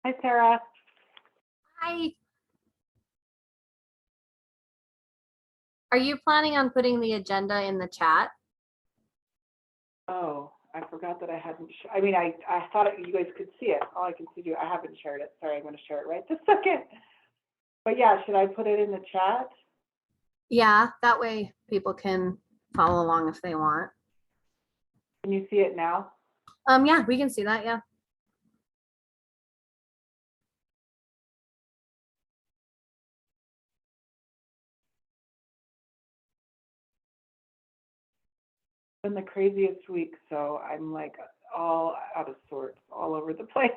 Hi, Sarah. Hi. Are you planning on putting the agenda in the chat? Oh, I forgot that I hadn't. I thought you guys could see it. All I can see I haven't shared it. Sorry, I'm going to share it right this second. But yeah, should I put it in the chat? Yeah, that way people can follow along if they want. Can you see it now? Yeah, we can see that. Yeah. Been the craziest week, so I'm like all out of sorts, all over the place.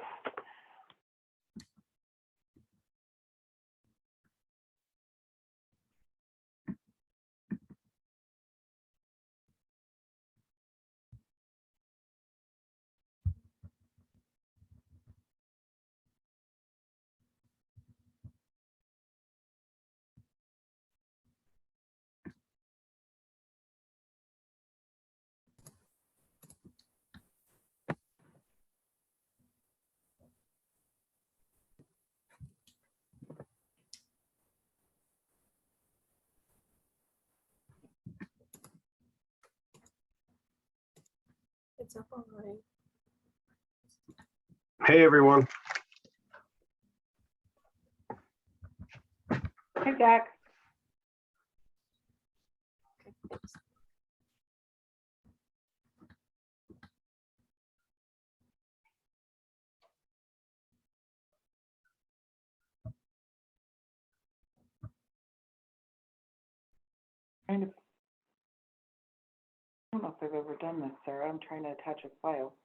It's up already. Hey, everyone. Hey, Zach. Okay, thanks. I don't know if I've ever done this, Sarah. I'm trying to attach a file.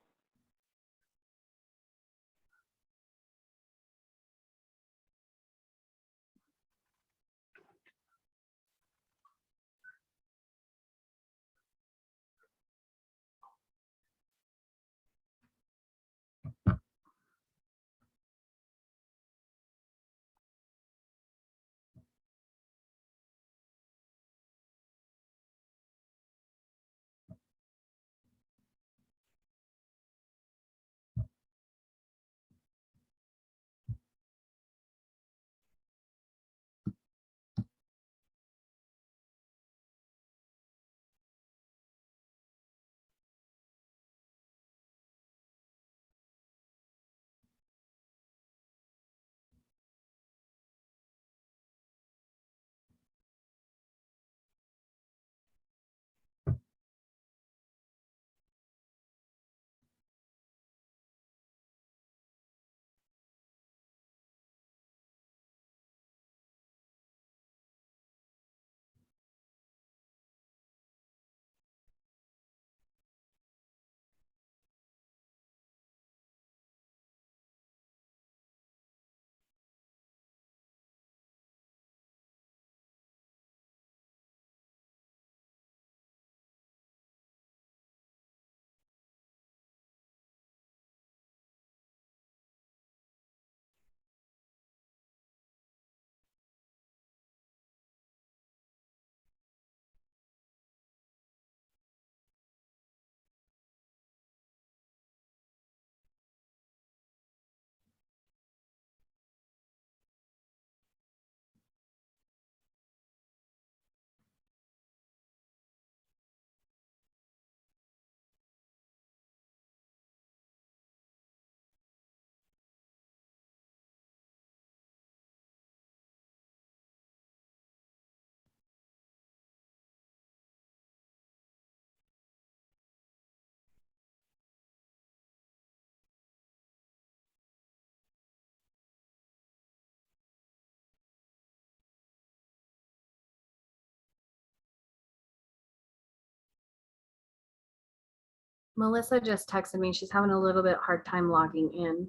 Melissa just texted me. She's having a little bit hard time logging in,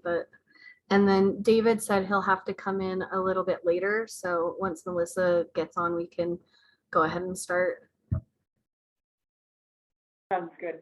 and then David said he'll have to come in a little bit later. So once Melissa gets on, we can go ahead and start. Sounds good.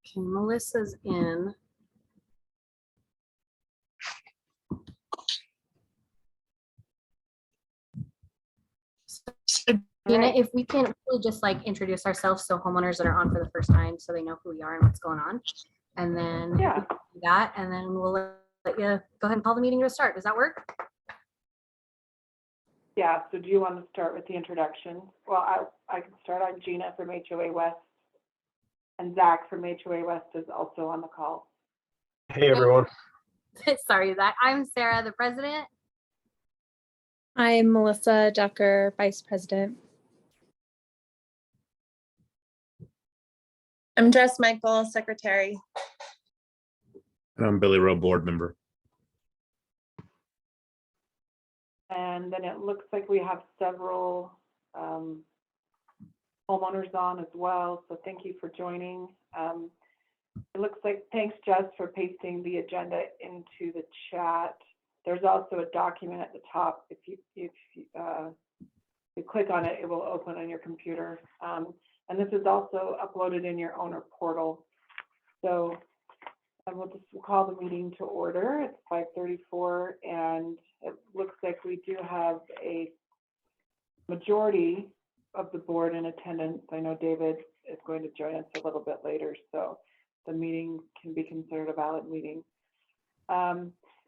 Okay, Melissa's in. Gina, Right. if we can really just like introduce ourselves so homeowners that are on for the first time, so they know who we are and what's going on. And then if Yeah. we can do that, and then we'll let you go ahead and call the meeting to start. Does that work? Yeah, so do you want to start with the introduction? Well, I can start. I'm Gina from HOA West, and Zach from HOA West is also on the call. Hey, everyone. Sorry, Zach. I'm Sarah, the president. I'm Melissa Ducker, Vice President. I'm Jess Michael, Secretary. And I'm Billy Rowe, board member. And then it looks like we have several homeowners on as well, so thank you for joining. It looks like, thanks Jess for pasting the agenda into the chat. There's also a document at the top. If you click on it, it will open on your computer. And this is also uploaded in your owner portal. So we'll call the meeting to order. It's 5:34, and it looks like we do have a majority of the board in attendance. I know David is going to join us a little bit later, so the meeting can be considered a valid meeting.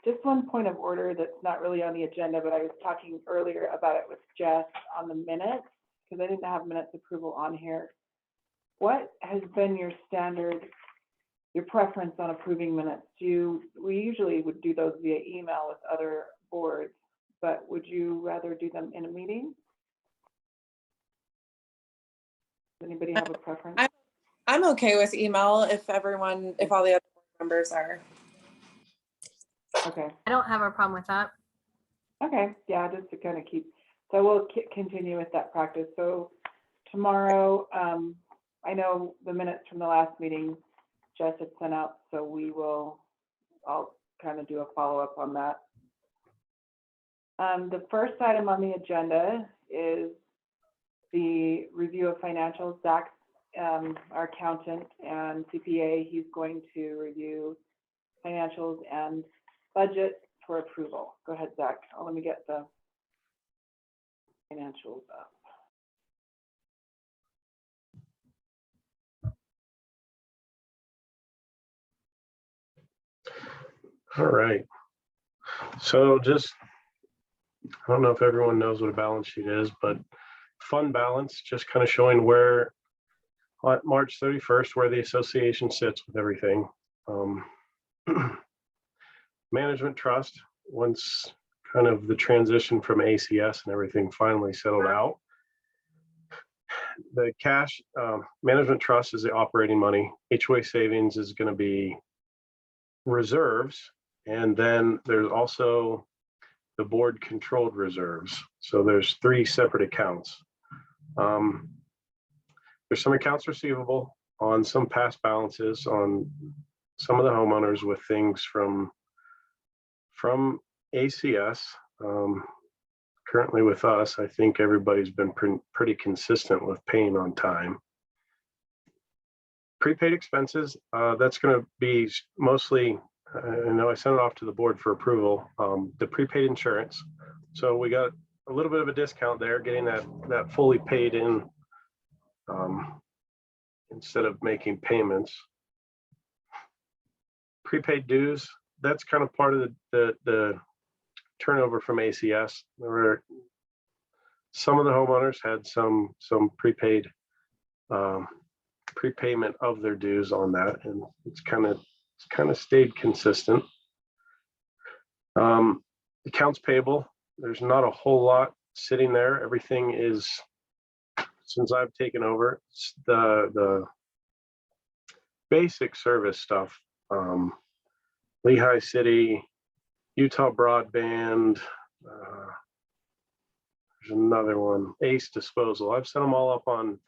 Just one point of order that's not really on the agenda, but I was talking earlier about it with Jess on the minutes, because I didn't have minutes approval on here. What has been your standard, your preference on approving minutes? We usually would do those via email with other boards, but would you rather do them in a meeting? Does anybody have a preference? I'm okay with email if all the other board members are. Okay. I don't have a problem with that. Okay, yeah, just to kind of keep, so we'll continue with that practice. So tomorrow, I know the minutes from the last meeting Jess had sent out, so I'll kind of do a follow-up on that. The first item on the agenda is the review of financials. Zach, our accountant and CPA, he's going to review financials and budget for approval. Go ahead, Zach. Let me get the financials up. All right. So I don't know if everyone knows what a balance sheet is, but fund balance, just kind of showing where on March 31st, where the association sits with everything. Management trust, once kind of the transition from ACS and everything finally settled out. The cash management trust is the operating money. HOA savings is going to be reserves. And then there's also the board controlled reserves. So there's 3 separate accounts. There's some accounts receivable on some past balances on some of the homeowners with things from ACS. Currently with us, I think everybody's been pretty consistent with paying on time. Prepaid expenses, that's going to be mostly, I know I sent it off to the board for approval, the prepaid insurance. So we got a little bit of a discount there, getting that fully paid in instead of making payments. Prepaid dues, that's kind of part of the turnover from ACS. There were some of the homeowners had some prepaid prepayment of their dues on that, and it's kind of stayed consistent. Accounts payable, there's not a whole lot sitting there. Everything is, since I've taken over, it's the basic service stuff. Lehigh City, Utah Broadband, there's another one, Ace Disposal. I've set them all up on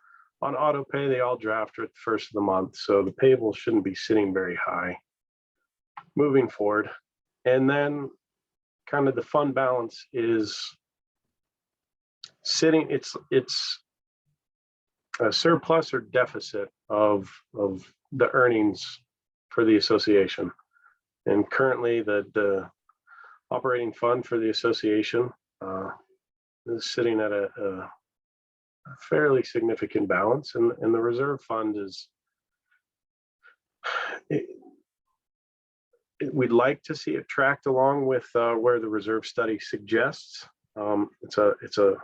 auto pay. They all draft at the first of the month, so the payable shouldn't be sitting very high moving forward. And then kind of the fund balance is sitting, it's a surplus or deficit of the earnings for the association. And currently the operating fund for the association is sitting at a fairly significant balance, and the reserve fund is, we'd like to see it tracked along with where the reserve study suggests. It's a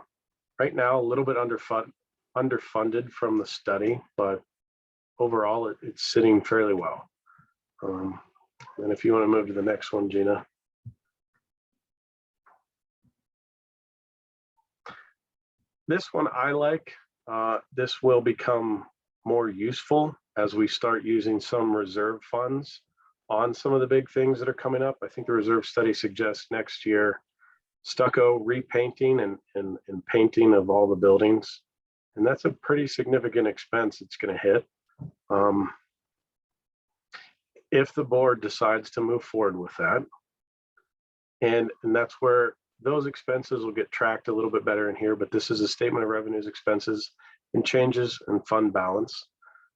right now a little bit underfunded from the study, but overall it's sitting fairly well. And if you want to move to the next one, Gina. This one I like. This will become more useful as we start using some reserve funds on some of the big things that are coming up. I think the reserve study suggests next year stucco repainting and painting of all the buildings. And that's a pretty significant expense it's going to hit. If the board decides to move forward with that. And that's where those expenses will get tracked a little bit better in here, but this is a statement of revenues, expenses, and changes and fund balance.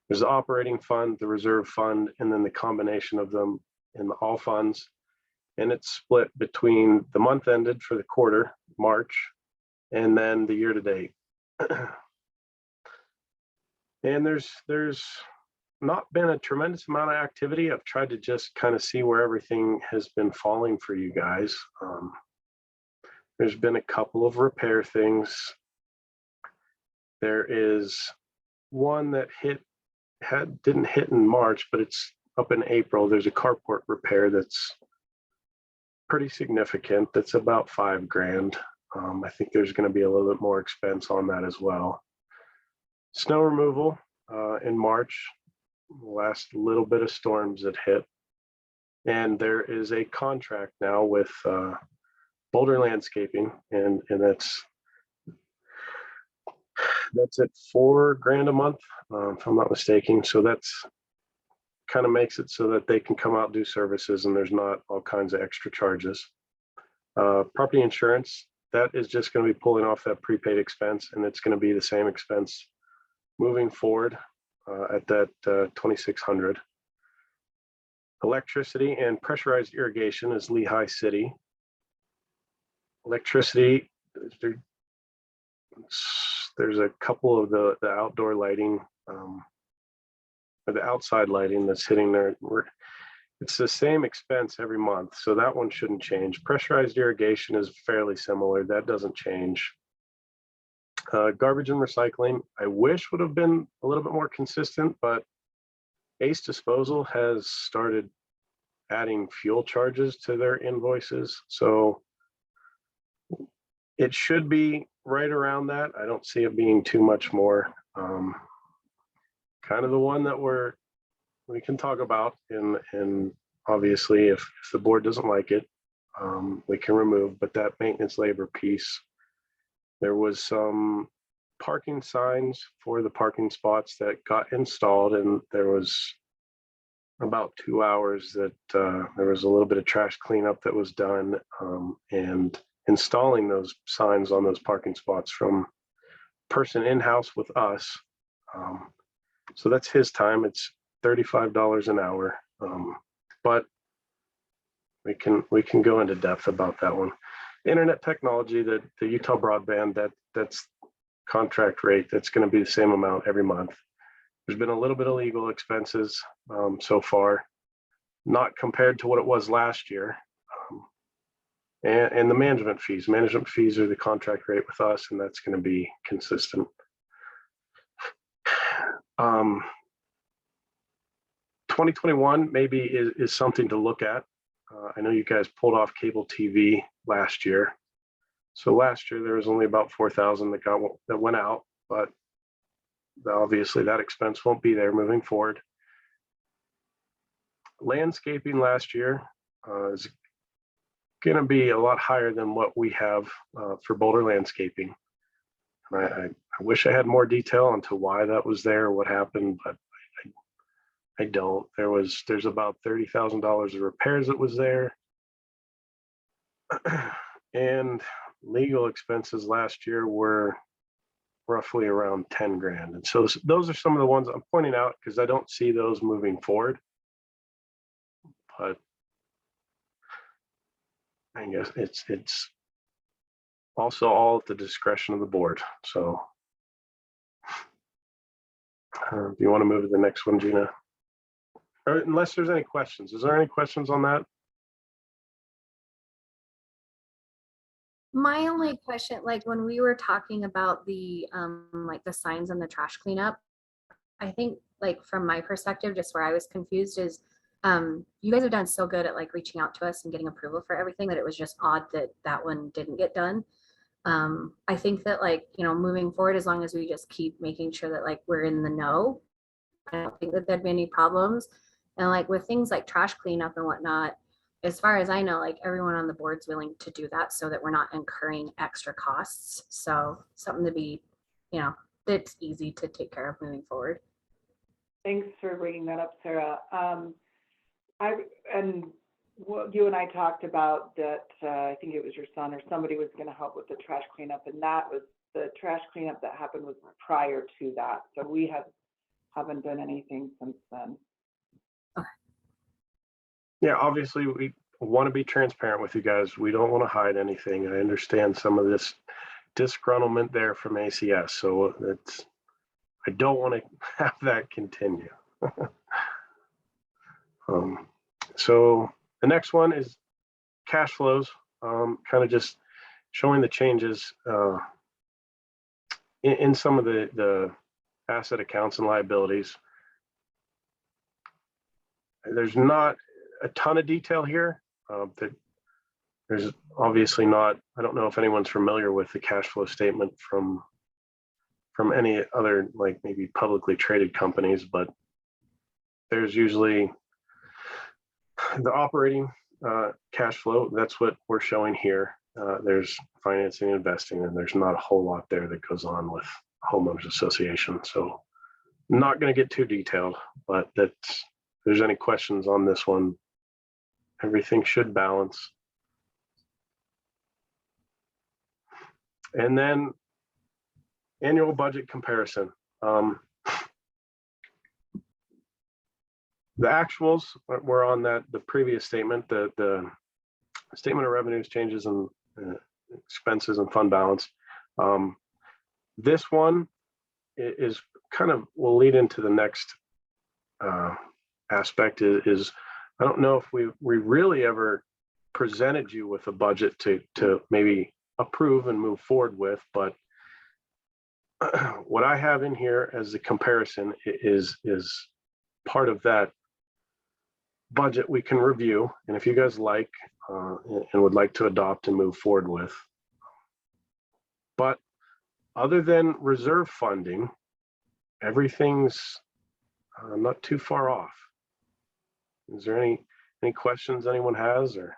There's the operating fund, the reserve fund, and then the combination of them in the all funds. And it's split between the month ended for the quarter, March, and then the year to date. And there's not been a tremendous amount of activity. I've tried to just kind of see where everything has been falling for you guys. There's been a couple of repair things. There is one that didn't hit in March, but it's up in April. There's a carport repair that's pretty significant. That's about $5,000. I think there's going to be a little bit more expense on that as well. Snow removal in March, last little bit of storms that hit. And there is a contract now with Boulder Landscaping, and that's at $4,000 a month, if I'm not mistaken. So that's kind of makes it so that they can come out and do services, and there's not all kinds of extra charges. Property insurance, that is just going to be pulling off that prepaid expense, and it's going to be the same expense moving forward at that $2,600. Electricity and pressurized irrigation is Lehigh City. Electricity, there's a couple of the outdoor lighting or the outside lighting that's hitting there. It's the same expense every month, so that one shouldn't change. Pressurized irrigation is fairly similar. That doesn't change. Garbage and recycling, I wish would have been a little bit more consistent, but Ace Disposal has started adding fuel charges to their invoices. So it should be right around that. I don't see it being too much more. Kind of the one that we can talk about, and obviously if the board doesn't like it, we can remove, but that maintenance labor piece, there was some parking signs for the parking spots that got installed, and there was about 2 hours that there was a little bit of trash cleanup that was done, and installing those signs on those parking spots from person in-house with us. So that's his time. It's $35 an hour, but we can go into depth about that one. Internet technology, the Utah broadband, that's contract rate. That's going to be the same amount every month. There's been a little bit of legal expenses so far, not compared to what it was last year. And the management fees. Management fees are the contract rate with us, and that's going to be consistent. 2021 maybe is something to look at. I know you guys pulled off cable TV last year. So last year there was only about 4,000 that went out, but obviously that expense won't be there moving forward. Landscaping last year is going to be a lot higher than what we have for Boulder Landscaping. I wish I had more detail into why that was there, what happened, but I don't. There's about $30,000 of repairs that was there. And legal expenses last year were roughly around 10 grand. And so those are some of the ones I'm pointing out because I don't see those moving forward. But I guess it's also all at the discretion of the board. So if you want to move to the next one, Gina, or unless there's any questions, is there any questions on that? My only question, like when we were talking about the like the signs and the trash cleanup, I think like from my perspective, just where I was confused is you guys have done so good at like reaching out to us and getting approval for everything that it was just odd that that one didn't get done. I think that like, you know, moving forward, as long as we just keep making sure that like we're in the know, I don't think that there'd be any problems. And like with things like trash cleanup and whatnot, as far as I know, like everyone on the board's willing to do that so that we're not incurring extra costs. So something to be, you know, that's easy to take care of moving forward. Thanks for bringing that up, Sarah. What you and I talked about that, I think it was your son or somebody was going to help with the trash cleanup, and that was the trash cleanup that happened was prior to that. So we haven't done anything since then. Yeah, obviously we want to be transparent with you guys. We don't want to hide anything. I understand some of this disgruntlement there from ACS. So I don't want to have that continue. So the next one is cash flows, kind of just showing the changes in some of the asset accounts and liabilities. There's not a ton of detail here. There's obviously not, I don't know if anyone's familiar with the cash flow statement from any other, like maybe publicly traded companies, but there's usually the operating cash flow. That's what we're showing here. There's financing and investing, and there's not a whole lot there that goes on with homeowners association. So I'm not going to get too detailed, but if there's any questions on this one, everything should balance. And then annual budget comparison. The actuals were on the previous statement, the statement of revenues, changes in expenses and fund balance. This one is kind of, will lead into the next aspect is I don't know if we really ever presented you with a budget to maybe approve and move forward with, but what I have in here as a comparison is part of that budget we can review, and if you guys like and would like to adopt and move forward with. But other than reserve funding, everything's not too far off. Is there any questions anyone has? Or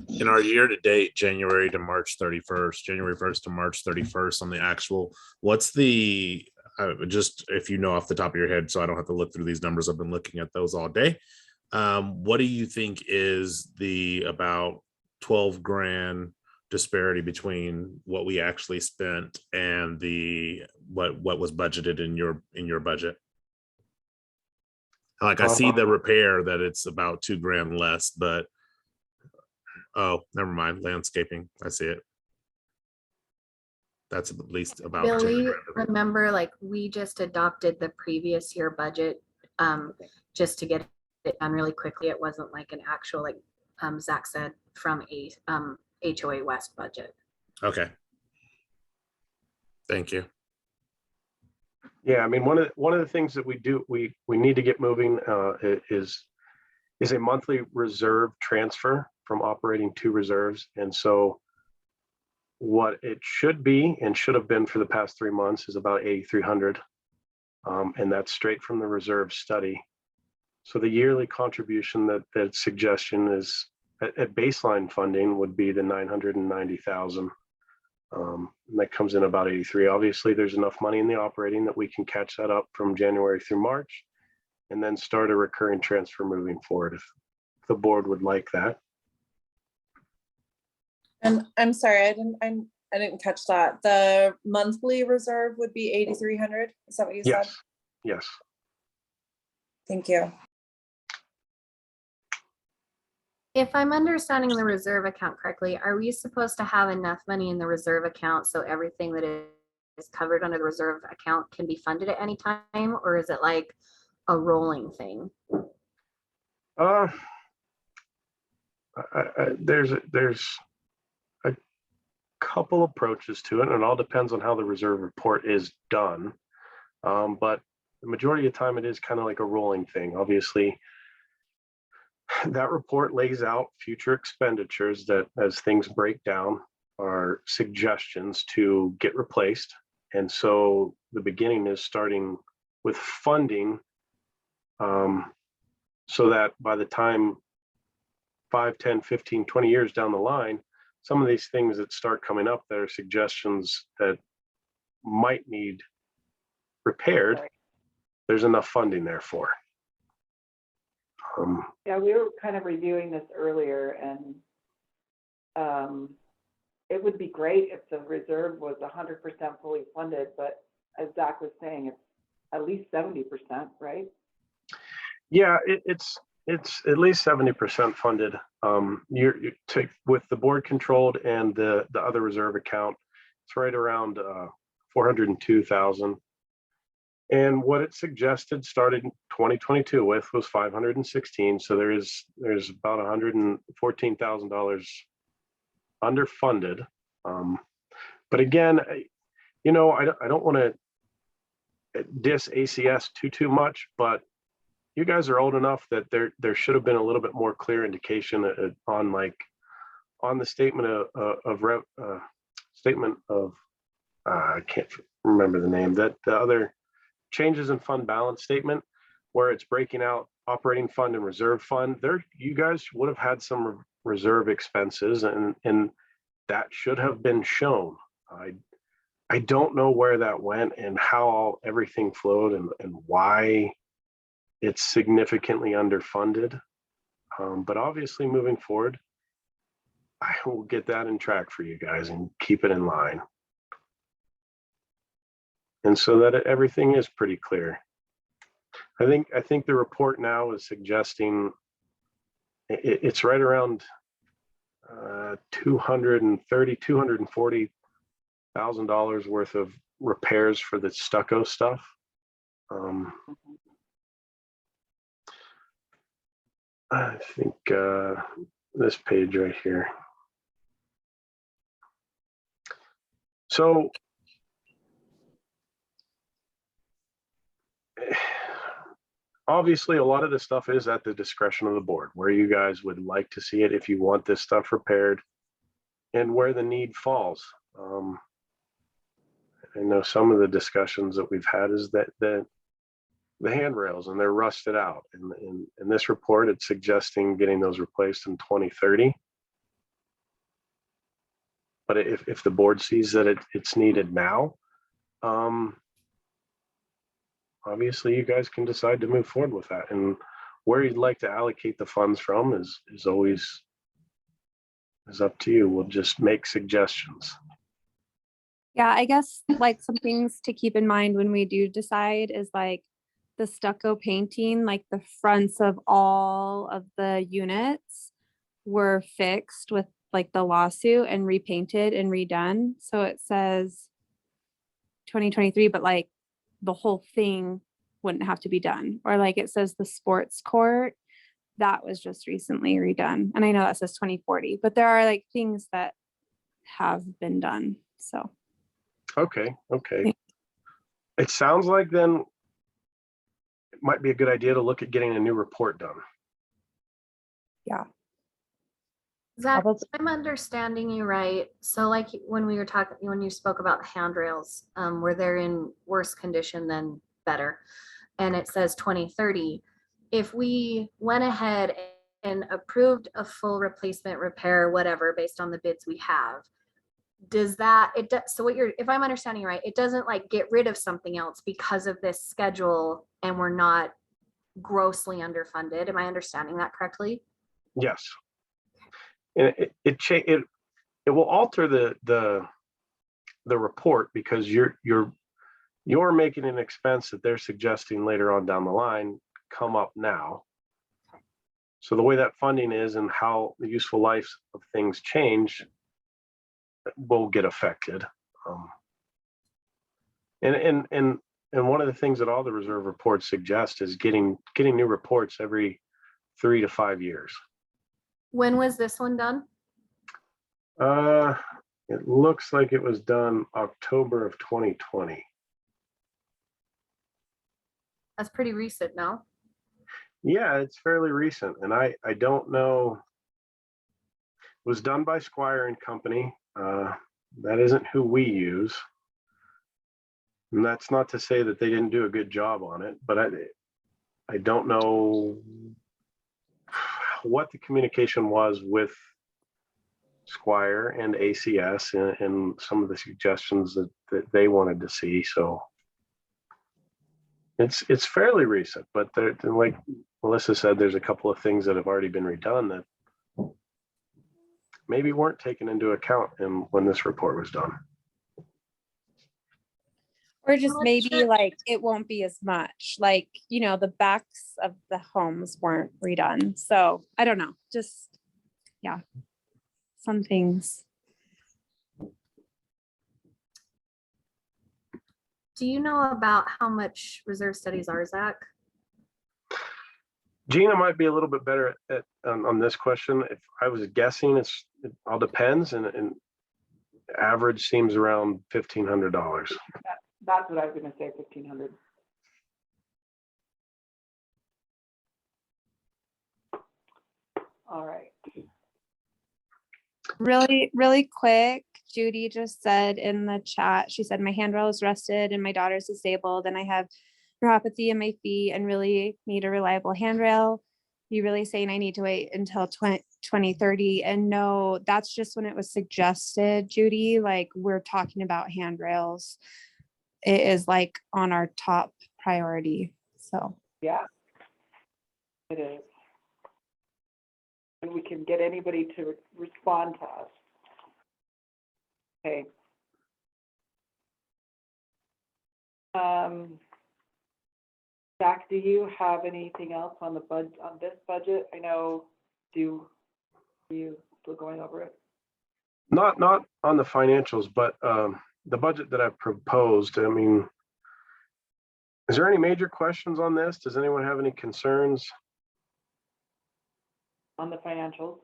in our year-to-date, January to March 31st, January 1st to March 31st on the actual, what's the, just if you know off the top of your head, so I don't have to look through these numbers, I've been looking at those all day. What do you think is the about 12 grand disparity between what we actually spent and the what was budgeted in your budget? Like I see the repair that it's about 2 grand less, but oh, never mind. Landscaping, I see it. That's at least about Billy, remember, like we just adopted the previous year budget just to get it done really quickly. It wasn't like an actual, like Zach said, from a HOA West budget. Okay. Thank you. yeah, I mean, one of the things that we need to get moving is a monthly reserve transfer from operating to reserves. And so what it should be and should have been for the past 3 months is about 8,300. And that's straight from the reserve study. So the yearly contribution that suggestion is at baseline funding would be the 990,000. And that comes in about 83. Obviously there's enough money in the operating that we can catch that up from January through March and then start a recurring transfer moving forward if the board would like that. And I'm sorry, I didn't catch that. The monthly reserve would be 8,300. Is that what you said? Yes, yes. Thank you. If I'm understanding the reserve account correctly, are we supposed to have enough money in the reserve account so everything that is covered under the reserve account can be funded at any time? Or is it like a rolling thing? There's a couple approaches to it, and it all depends on how the reserve report is done. But the majority of the time, it is kind of like a rolling thing. Obviously, that report lays out future expenditures that, as things break down, are suggestions to get replaced. And so the beginning is starting with funding, so that by the time 5, 10, 15, 20 years down the line, some of these things that start coming up that are suggestions that might need repaired, there's enough funding there for. Yeah, we were kind of reviewing this earlier, and it would be great if the reserve was 100% fully funded, but as Zach was saying, it's at least 70%, right? Yeah, it's at least 70% funded. You take with the board controlled and the other reserve account, it's right around 402,000. And what it suggested started 2022 with was 516. So there's about $114,000 underfunded. But again, I don't want to diss ACS too much, but you guys are old enough that there should have been a little bit more clear indication on the statement of I can't remember the name, that the other changes in fund balance statement, where it's breaking out operating fund and reserve fund. There, you guys would have had some reserve expenses, and that should have been shown. I don't know where that went and how everything flowed and why it's significantly underfunded. But obviously moving forward, I will get that in track for you guys and keep it in line. And so that everything is pretty clear. I think the report now is suggesting it's right around $240,000 worth of repairs for the stucco stuff. I think this page right here. So obviously a lot of this stuff is at the discretion of the board, where you guys would like to see it if you want this stuff repaired and where the need falls. I know some of the discussions that we've had is that the handrails, and they're rusted out. In this report, it's suggesting getting those replaced in 2030. But if the board sees that it's needed now, obviously you guys can decide to move forward with that. And where you'd like to allocate the funds from is always up to you. We'll just make suggestions. Yeah, I guess like some things to keep in mind when we do decide is like the stucco painting, like the fronts of all of the units were fixed with like the lawsuit and repainted and redone. So it says 2023, but like the whole thing wouldn't have to be done. Or like it says the sports court, that was just recently redone. And I know that says 2040, but there are like things that have been done. So. Okay. It sounds like then it might be a good idea to look at getting a new report done. Yeah. Zach, if I'm understanding you right. So like when you spoke about the handrails, where they're in worse condition than better, and it says 2030. If we went ahead and approved a full replacement, repair, whatever, based on the bids we have, so if I'm understanding right, it doesn't like get rid of something else because of this schedule and we're not grossly underfunded. Am I understanding that correctly? Yes. And it will alter the the report because you're making an expense that they're suggesting later on down the line come up now. So the way that funding is and how the useful lives of things change will get affected. And one of the things that all the reserve reports suggest is getting new reports every 3 to 5 years. When was this one done? It looks like it was done October of 2020. That's pretty recent now. Yeah, it's fairly recent, and I don't know. It was done by Squire and Company. That isn't who we use. And that's not to say that they didn't do a good job on it, but I don't know what the communication was with Squire and ACS and some of the suggestions that they wanted to see. So it's fairly recent, but like Melissa said, there's a couple of things that have already been redone that maybe weren't taken into account when this report was done. Or just Well, maybe sure. like it won't be as much, like, you know, the backs of the homes weren't redone. So I don't know, just, yeah, some things. Do you know about how much reserve studies are, Zach? Gina might be a little bit better on this question. If I was guessing, it all depends, and average seems around $1,500. That's what I was gonna say, 1,500. All right. Really, really quick, Judy just said in the chat, she said, my handrail is rusted and my daughter's disabled and I have neuropathy in my feet and really need a reliable handrail. You really saying I need to wait until 2030? And no, that's just when it was suggested, Judy. Like, we're talking about handrails. It is like on our top priority. So Yeah, it is. And we can get anybody to respond to us. Okay. Jack, do you have anything else on this budget? I know, you were going over it? Not on the financials, but the budget that I've proposed. I mean, is there any major questions on this? Does anyone have any concerns? On the financials?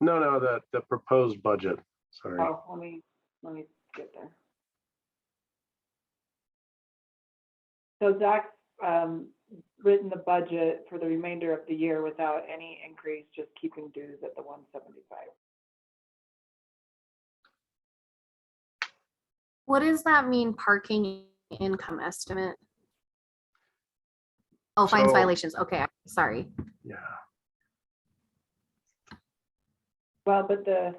No, the proposed budget. Sorry. Oh, let me get there. So Zach's written the budget for the remainder of the year without any increase, just keeping dues at the 175. What does that mean, parking income estimate? Oh, fines, So- violations. Okay, sorry. Yeah. Well, but that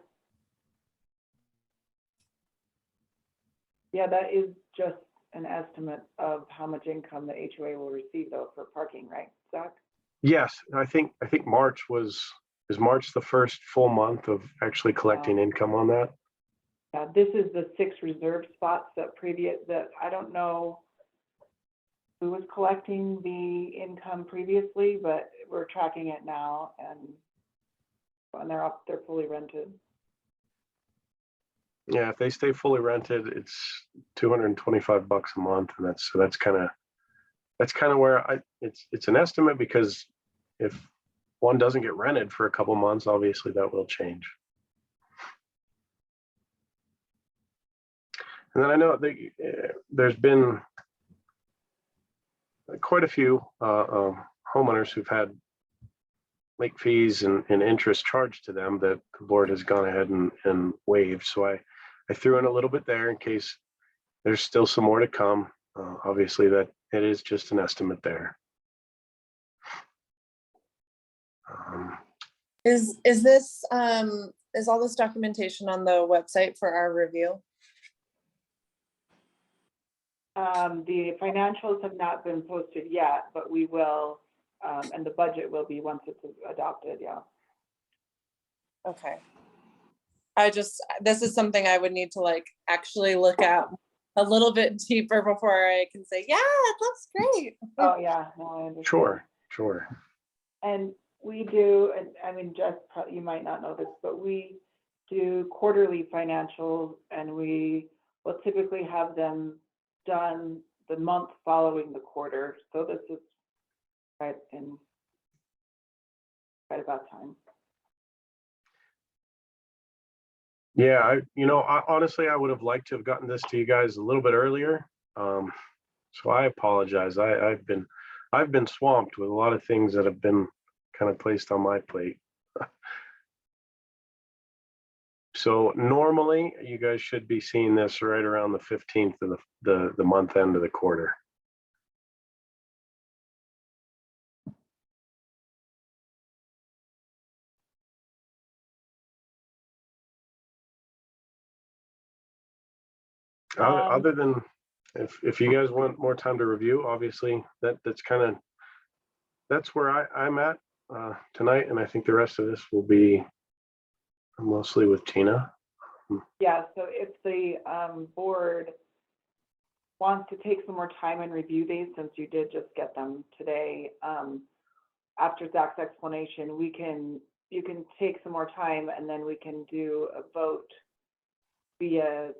is just an estimate of how much income the HOA will receive though for parking, right, Zach? Yes, I think March is March the first full month of actually collecting income on that. Yeah, this is the 6 reserve spots that I don't know who was collecting the income previously, but we're tracking it now and they're fully rented. Yeah, if they stay fully rented, it's $225 a month, and that's kind of where it's an estimate, because if one doesn't get rented for a couple months, obviously that will change. And then I know there's been quite a few homeowners who've had late fees and interest charged to them that the board has gone ahead and waived. So I threw in a little bit there in case there's still some more to come. Obviously that it is just an estimate there. Is this, is all this documentation on the website for our review? The financials have not been posted yet, but we will, and the budget will be once it's adopted, yeah. Okay. this is something I would need to like actually look at a little bit deeper before I can say, yeah, it looks great. Oh, yeah, no, I understand. Sure. And we do, and I mean, Jess, you might not know this, but we do quarterly financials, and we will typically have them done the month following the quarter. So this is right about time. Yeah, honestly, I would have liked to have gotten this to you guys a little bit earlier. So I apologize. I've been swamped with a lot of things that have been kind of placed on my plate. So normally you guys should be seeing this right around the 15th of the month end of the quarter. Other than if you guys want more time to review, obviously that's where I'm at tonight, and I think the rest of this will be mostly with Tina. Yeah, so if the board wants to take some more time and review these, since you did just get them today, after Zach's explanation, you can take some more time, and then we can do a vote via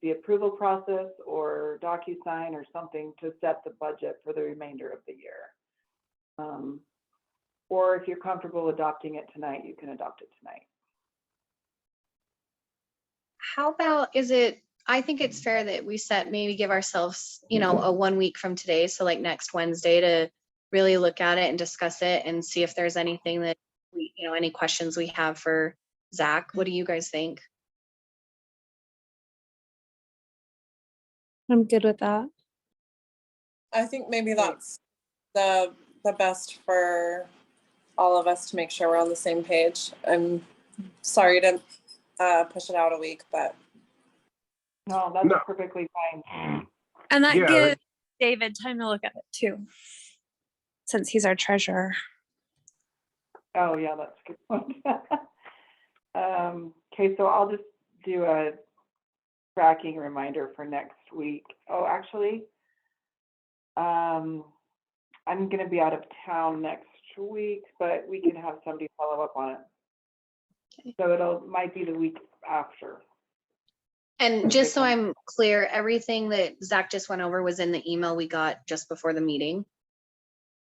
the approval process or DocuSign or something to set the budget for the remainder of the year. Or if you're comfortable adopting it tonight, you can adopt it tonight. How about, I think it's fair that we maybe give ourselves, a 1 week from today. So like next Wednesday to really look at it and discuss it and see if there's anything that any questions we have for Zach. What do you guys think? I'm good with that. I think maybe that's the best for all of us to make sure we're on the same page. I'm sorry to push it out a week, but No, that's perfectly fine. And that Yeah, gives David time to look at it too, since he's our treasurer. Oh, yeah, that's a good point. Okay, so I'll just do a tracking reminder for next week. Oh, actually, I'm going to be out of town next week, but we can have somebody follow up on it. Okay. So might be the week after. And just so I'm clear, everything that Zach just went over was in the email we got just before the meeting.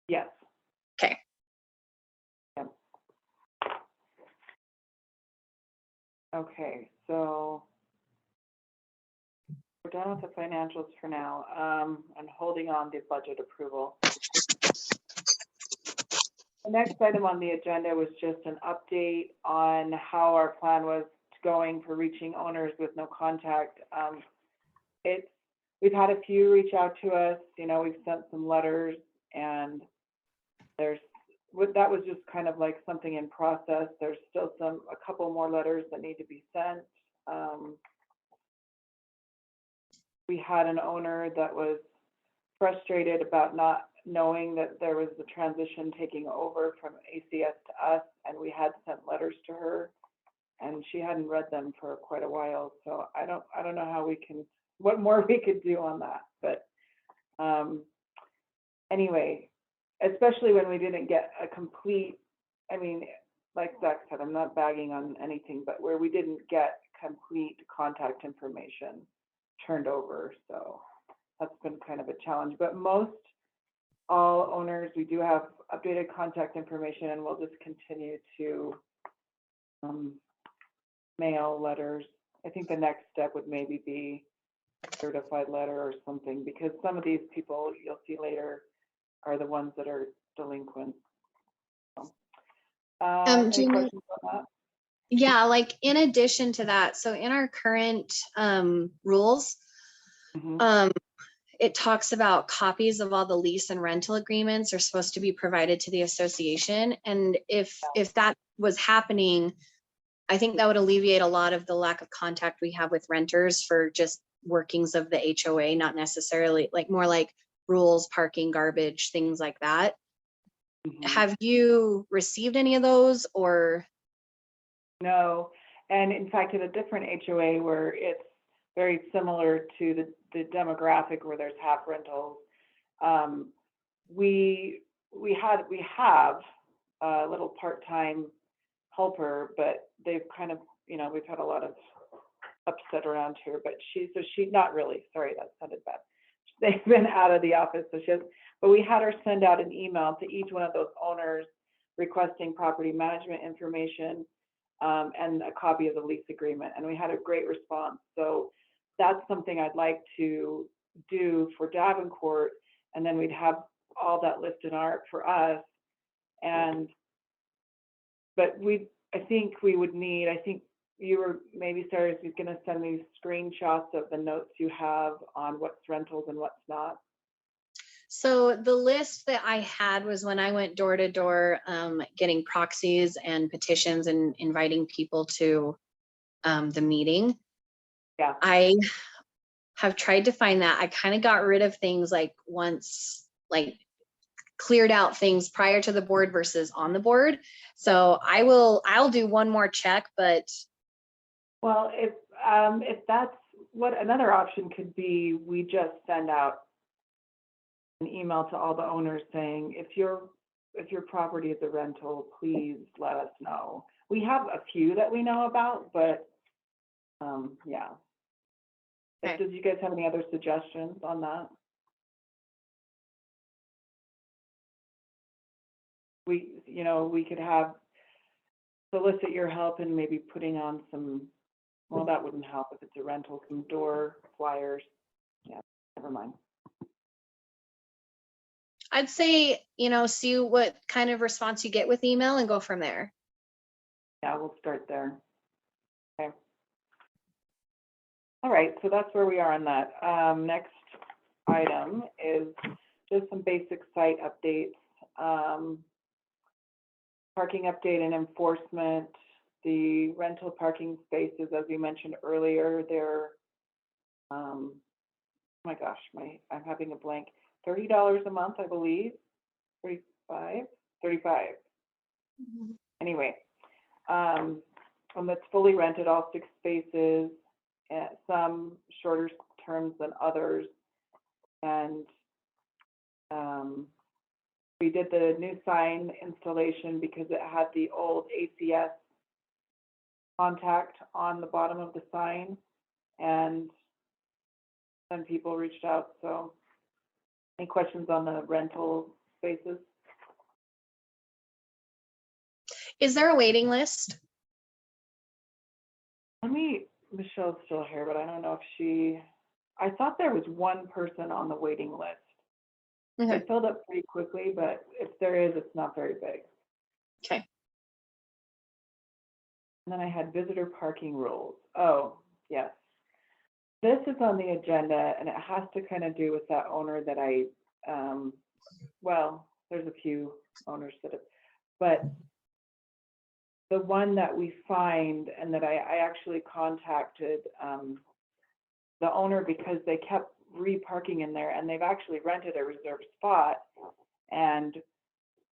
Yes. Okay. Yep. Okay, so we're done with the financials for now. I'm holding on to budget approval. The next item on the agenda was just an update on how our plan was going for reaching owners with no contact. We've had a few reach out to us, we've sent some letters, and that was just kind of like something in process. There's still a couple more letters that need to be sent. We had an owner that was frustrated about not knowing that there was the transition taking over from ACS to us, and we had sent letters to her, and she hadn't read them for quite a while. So I don't know what more we could do on that. But anyway, especially when we didn't get a complete, like Zach said, I'm not bagging on anything, but where we didn't get complete contact information turned over. So that's been kind of a challenge. But all owners, we do have updated contact information, and we'll just continue to mail letters. I think the next step would maybe be a certified letter or something, because some of these people you'll see later are the ones that are delinquent. So, any Gina, questions on that? yeah, like in addition to that, so in our current rules, it talks about copies of all the lease and rental agreements are supposed to be provided to the association. And if that was happening, I think that would alleviate a lot of the lack of contact we have with renters for just workings of the HOA, not necessarily more like rules, parking, garbage, things like that. Have you received any of those, or? No, And in fact, in a different HOA where it's very similar to the demographic where there's half rentals, we have a little part-time helper, but they've kind of, you know, we've had a lot of upset around here, but she's not really, sorry, that sounded bad. They've been out of the office, so but we had her send out an email to each one of those owners requesting property management information, and a copy of the lease agreement, and we had a great response. So that's something I'd like to do for Davencourt, and then we'd have all that listed art for us. And but I think you were, maybe Sarah is going to send me screenshots of the notes you have on what's rentals and what's not. So the list that I had was when I went door to door, getting proxies and petitions and inviting people to the meeting. Yeah. I have tried to find that. I kind of got rid of things like once, like cleared out things prior to the board versus on the board. So I'll do one more check, but. Well, if that's what another option could be, we just send out an email to all the owners saying, if your property is a rental, please let us know. We have a few that we know about, but yeah. Okay. Did you guys have any other suggestions on that? We could solicit your help in maybe putting on some, well, that wouldn't help if it's a rental, some door flyers. Yeah, never mind. I'd say, see what kind of response you get with email and go from there. Yeah, we'll start there. Okay. All right, so that's where we are on that. Next item is just some basic site updates. Parking update and enforcement. The rental parking spaces, as we mentioned earlier, they're, oh my gosh, I'm having a blank. $30 a month, I believe. 35. Anyway, it's fully rented, all 6 spaces, some shorter terms than others. And we did the new sign installation because it had the old ACS contact on the bottom of the sign, and then people reached out. So any questions on the rental spaces? Is there a waiting list? Michelle's still here, but I don't know if I thought there was one person on the waiting list. Okay. It filled up pretty quickly, but if there is, it's not very big. Okay. And then I had visitor parking rules. Oh, yes. This is on the agenda, and it has to kind of do with that owner that well, there's a few owners but the one that we find, and that I actually contacted the owner because they kept reparking in there, and they've actually rented a reserved spot, and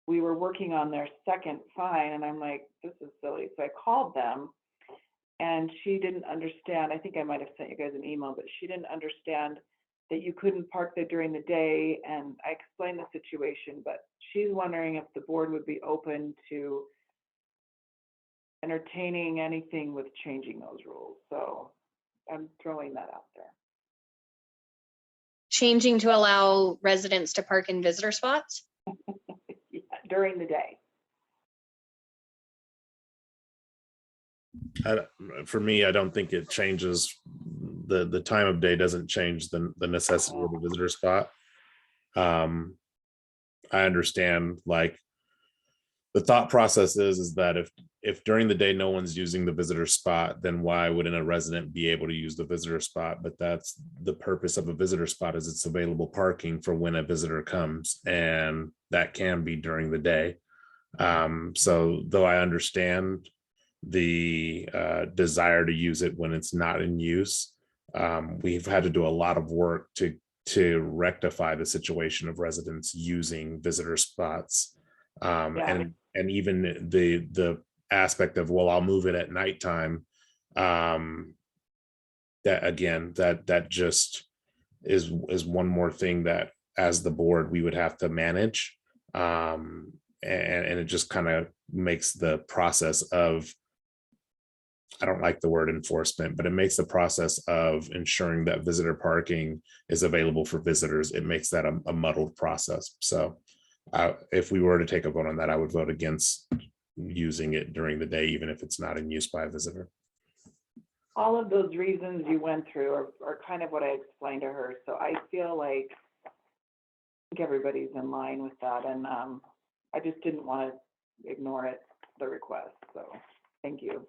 we were working on their second fine, and I'm like, this is silly. So I called them, and she didn't understand. I think I might have sent you guys an email, but she didn't understand that you couldn't park there during the day, and I explained the situation, but she's wondering if the board would be open to entertaining anything with changing those rules. So I'm throwing that out there. Changing to allow residents to park in visitor spots? Yeah, during the day. For me, I don't think it changes. The time of day doesn't change the necessity of the visitor spot. I understand, like, the thought process is that if during the day no one's using the visitor spot, then why wouldn't a resident be able to use the visitor spot? But that's the purpose of a visitor spot, is it's available parking for when a visitor comes, and that can be during the day. So though I understand the desire to use it when it's not in use, we've had to do a lot of work to rectify the situation of residents using visitor spots. And even the aspect of, well, I'll move it at nighttime That again, that just is one more thing that as the board we would have to manage. And it just kind of makes the process of, I don't like the word enforcement, but it makes the process of ensuring that visitor parking is available for visitors. It makes that a muddled process. So if we were to take a vote on that, I would vote against using it during the day, even if it's not in use by a visitor. All of those reasons you went through are kind of what I explained to her. So I feel like I think everybody's in line with that. And I just didn't want to ignore it, the request. So thank you.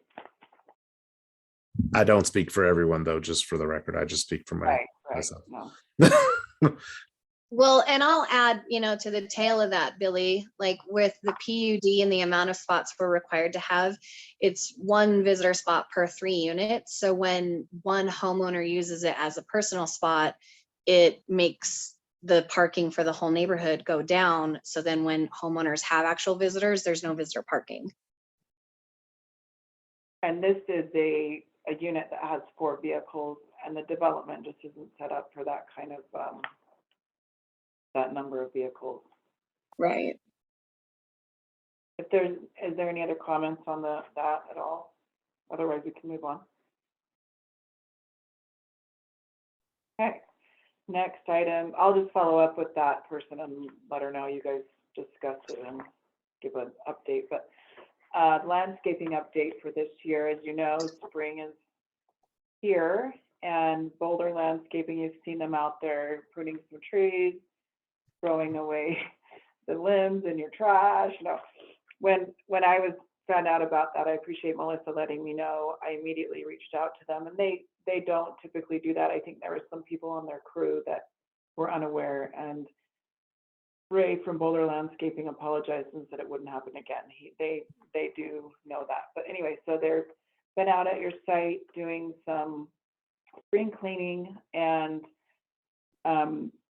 I don't speak for everyone though, just for the record. I just speak for Right. myself. No. Well, and I'll add, to the tail of that, Billy, like with the PUD and the amount of spots we're required to have, it's one visitor spot per 3 units. So when one homeowner uses it as a personal spot, it makes the parking for the whole neighborhood go down. So then when homeowners have actual visitors, there's no visitor parking. And this is a unit that has 4 vehicles, and the development just isn't set up for that kind of, that number of vehicles. Right. Is there any other comments on that at all? Otherwise, we can move on. Okay, next item, I'll just follow up with that person and let her know you guys discussed it and give an update. But landscaping update for this year, as you know, spring is here, and Boulder Landscaping, you've seen them out there pruning some trees, throwing away the limbs in your trash. When I found out about that, I appreciate Melissa letting me know. I immediately reached out to them, and they don't typically do that. I think there were some people on their crew that were unaware, and Ray from Boulder Landscaping apologized and said it wouldn't happen again. They do know that. But anyway, so they've been out at your site doing some spring cleaning, and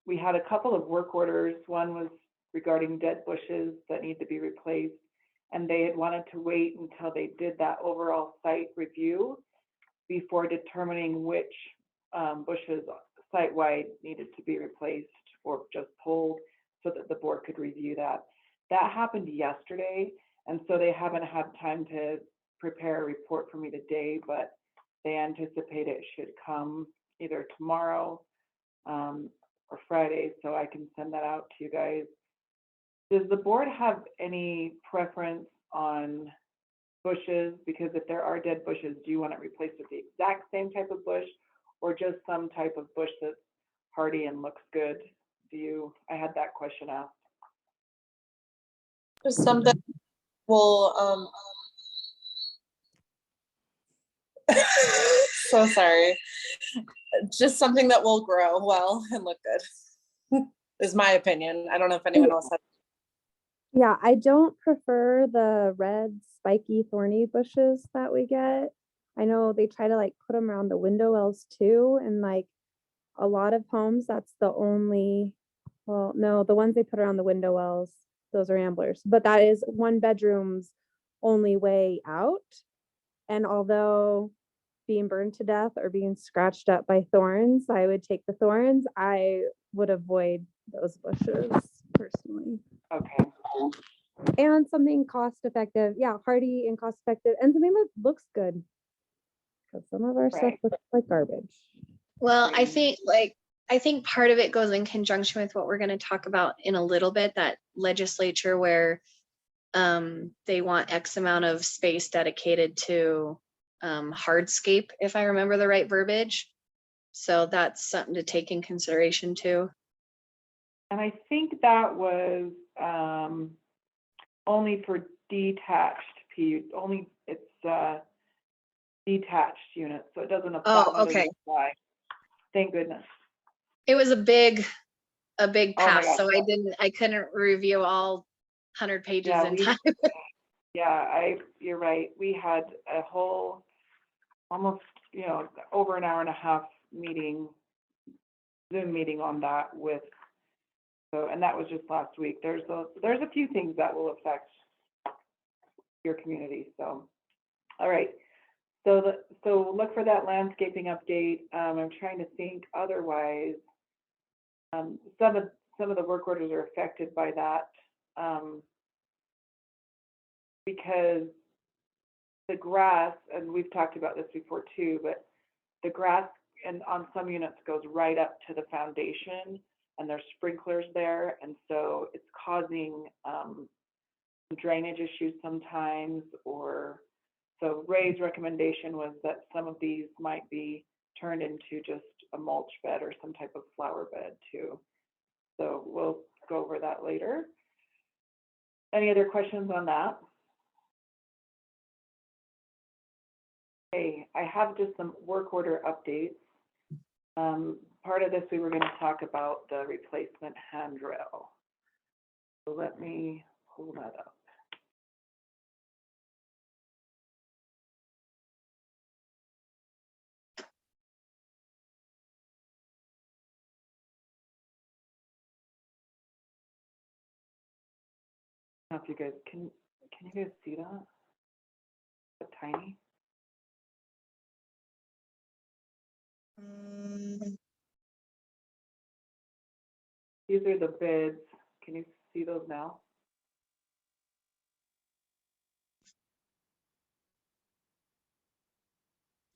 we had a couple of work orders. One was regarding dead bushes that need to be replaced, and they had wanted to wait until they did that overall site review before determining which bushes site-wide needed to be replaced or just pulled, so that the board could review that. That happened yesterday, and so they haven't had time to prepare a report for me today, but they anticipate it should come either tomorrow or Friday, so I can send that out to you guys. Does the board have any preference on bushes? Because if there are dead bushes, do you want it replaced with the exact same type of bush, or just some type of bush that's hardy and looks good? I had that question asked. Just something will so sorry. Just something that will grow well and look good is my opinion. I don't know if anyone else has. Yeah, I don't prefer the red spiky thorny bushes that we get. I know they try to like put them around the window wells too, and like a lot of homes, that's the only, well, no, the ones they put around the window wells, those are amblers, but that is one bedroom's only way out. And although being burned to death or being scratched up by thorns, I would take the thorns. I would avoid those bushes personally. Okay. And something cost effective, yeah, hardy and cost effective, and something that looks good, because some of our stuff looks like garbage. Well, I think part of it goes in conjunction with what we're going to talk about in a little bit, that legislature where they want X amount of space dedicated to hardscape, if I remember the right verbiage. So that's something to take in consideration too. And I think that was only for detached PUD, it's detached units, so it doesn't apply. Oh, okay. Thank goodness. It was a big pass, gosh, so yeah. I couldn't review all 100 pages in time. Yeah, you're right. We had a whole, almost, over an hour and a half meeting, Zoom meeting on that and that was just last week. There's a few things that will affect your community. So, all right. So look for that landscaping update. I'm trying to think otherwise. Some of the work orders are affected by that, because the grass, and we've talked about this before too, but the grass and on some units goes right up to the foundation, and there's sprinklers there, and so it's causing drainage issues sometimes. Or so Ray's recommendation was that some of these might be turned into just a mulch bed or some type of flower bed too. So we'll go over that later. Any other questions on that? Okay, I have just some work order updates. Part of this, we were going to talk about the replacement handrail. So let me pull that up. I don't know if you guys can you guys see that? It's tiny. These are the bids. Can you see those now?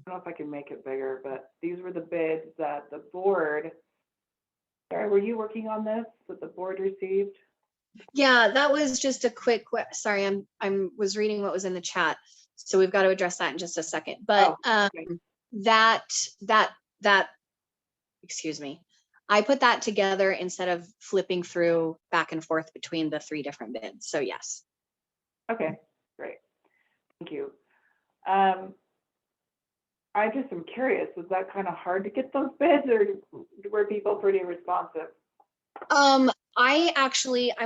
I don't know if I can make it bigger, but these were the bids that the board, Sarah, were you working on this, that the board received? Yeah, that was just a quick, sorry, I'm was reading what was in the chat. So we've got to address that in just a second. But okay. that, excuse me, I put that together instead of flipping through back and forth between the 3 different bids. So yes. Okay, great. Thank you. I just am curious, was that kind of hard to get those bids, or were people pretty responsive? I'm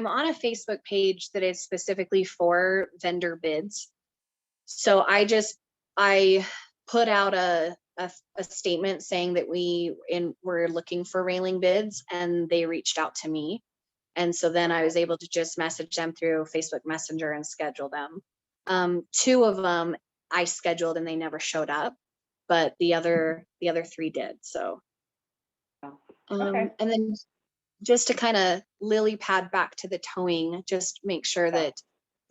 on a Facebook page that is specifically for vendor bids. So I put out a statement saying that we're looking for railing bids, and they reached out to me. And so then I was able to just message them through Facebook Messenger and schedule them. 2 of them I scheduled and they never showed up, but the other 3 did. So, Okay. and then just to kind of lily pad back to the towing, just make sure that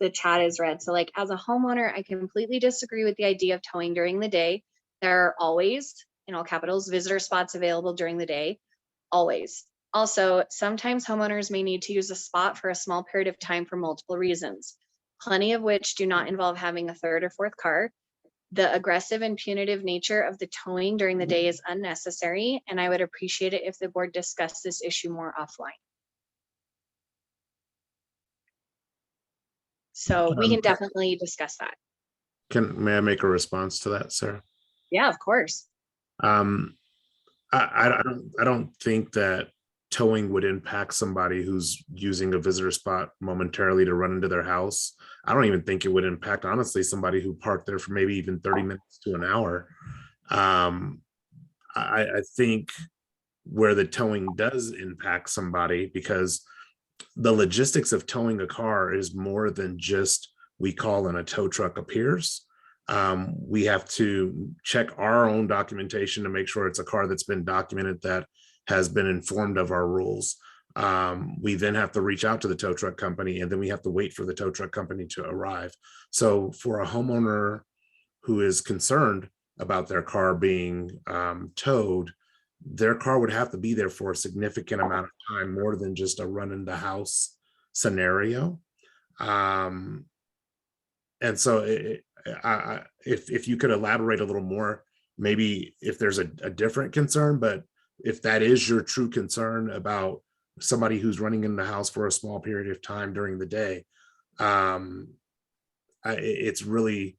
the chat is read. So like, as a homeowner, I completely disagree with the idea of towing during the day. There are always, in all capitals, visitor spots available during the day, always. Also, sometimes homeowners may need to use a spot for a small period of time for multiple reasons, plenty of which do not involve having a 3rd or 4th car. The aggressive and punitive nature of the towing during the day is unnecessary, and I would appreciate it if the board discussed this issue more offline. So we can definitely discuss that. May I make a response to that, Sarah? Yeah, of course. I don't think that towing would impact somebody who's using a visitor spot momentarily to run into their house. I don't even think it would impact, honestly, somebody who parked there for maybe even 30 minutes to an hour. I think where the towing does impact somebody, because the logistics of towing a car is more than just we call and a tow truck appears. We have to check our own documentation to make sure it's a car that's been documented, that has been informed of our rules. We then have to reach out to the tow truck company, and then we have to wait for the tow truck company to arrive. So for a homeowner who is concerned about their car being towed, their car would have to be there for a significant amount of time, more than just a run in the house scenario. And so if you could elaborate a little more, maybe if there's a different concern, but if that is your true concern about somebody who's running in the house for a small period of time during the day, it's really,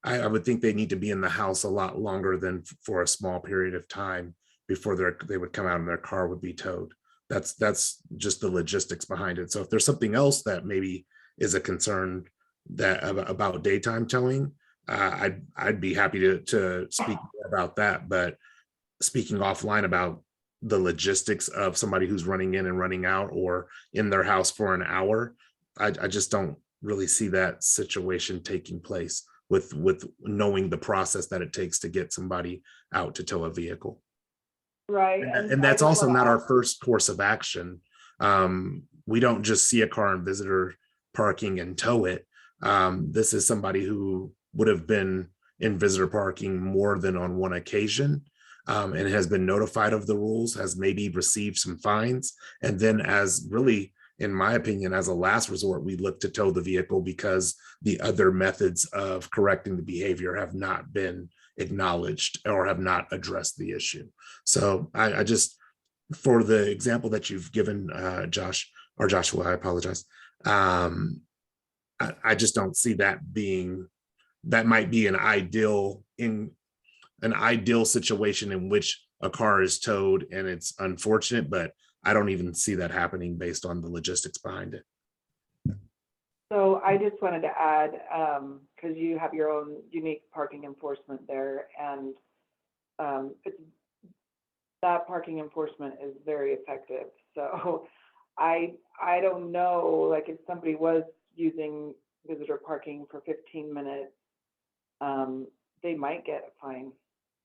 I would think they need to be in the house a lot longer than for a small period of time before they would come out and their car would be towed. That's just the logistics behind it. So if there's something else that maybe is a concern that about daytime towing, I'd be happy to speak more about that. But speaking offline about the logistics of somebody who's running in and running out or in their house for an hour, I just don't really see that situation taking place with knowing the process that it takes to get somebody out to tow a vehicle. Right. And I that's just also wanna not our add- first course of action. We don't just see a car in visitor parking and tow it. This is somebody who would have been in visitor parking more than on one occasion, and has been notified of the rules, has maybe received some fines, and then, as really, in my opinion, as a last resort, we look to tow the vehicle because the other methods of correcting the behavior have not been acknowledged or have not addressed the issue. So I just, for the example that you've given, Joshua, I apologize. I just don't see that being, that might be an ideal situation in which a car is towed, and it's unfortunate, but I don't even see that happening based on the logistics behind it. So I just wanted to add, because you have your own unique parking enforcement there, and that parking enforcement is very effective. So I don't know, like if somebody was using visitor parking for 15 minutes, they might get a fine.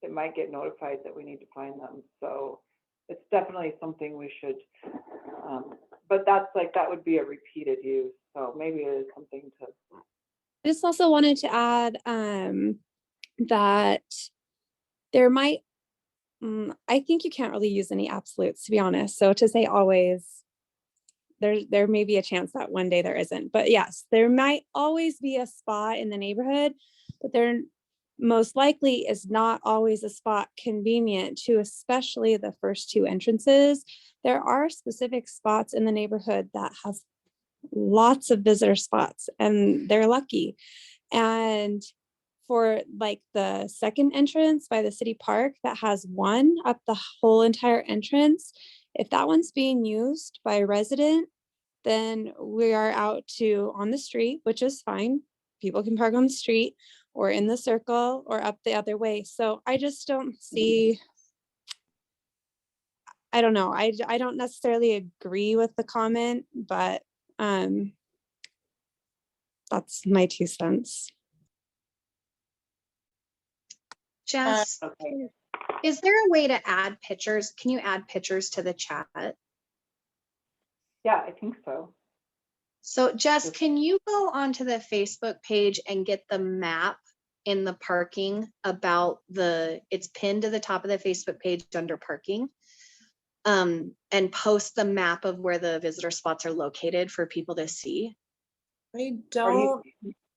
It might get notified that we need to fine them. So it's definitely something we should, but that's like, that would be a repeated use. So maybe it is something to. I just also wanted to add that there might, I think you can't really use any absolutes, to be honest. So to say always, there may be a chance that one day there isn't. But yes, there might always be a spot in the neighborhood, but there most likely is not always a spot convenient to, especially the first two entrances. There are specific spots in the neighborhood that have lots of visitor spots, and they're lucky. And for like the second entrance by the city park that has one up the whole entire entrance, if that one's being used by a resident, then we are out to on the street, which is fine. People can park on the street or in the circle or up the other way. So I just don't see, I don't know. I don't necessarily agree with the comment, but that's my 2 cents. Jess, Okay. is there a way to add pictures? Can you add pictures to the chat? Yeah, I think so. So Jess, can you go onto the Facebook page and get the map in the parking about it's pinned to the top of the Facebook page under parking, and post the map of where the visitor spots are located for people to see? I don't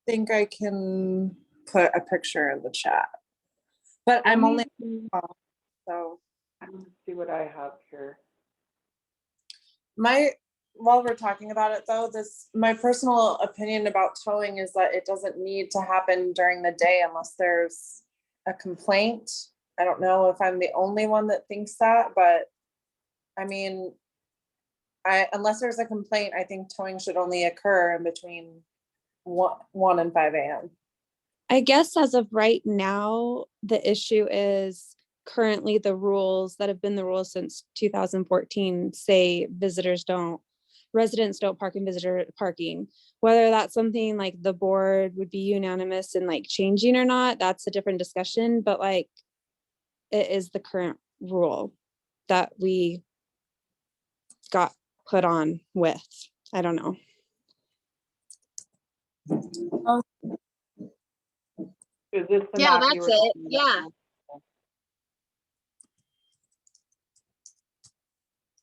think I can put a picture in the chat, but I'm only, so. I'm gonna see what I have here. While we're talking about it though, my personal opinion about towing is that it doesn't need to happen during the day unless there's a complaint. I don't know if I'm the only one that thinks that, but I mean, unless there's a complaint, I think towing should only occur in between 1 and 5 a.m. I guess as of right now, the issue is currently the rules that have been the rules since 2014 say residents don't park in visitor parking. Whether that's something like the board would be unanimous in like changing or not, that's a different discussion, but like it is the current rule that we got put on with. I don't know. Is this the Yeah, map you that's were it. talking about? Yeah.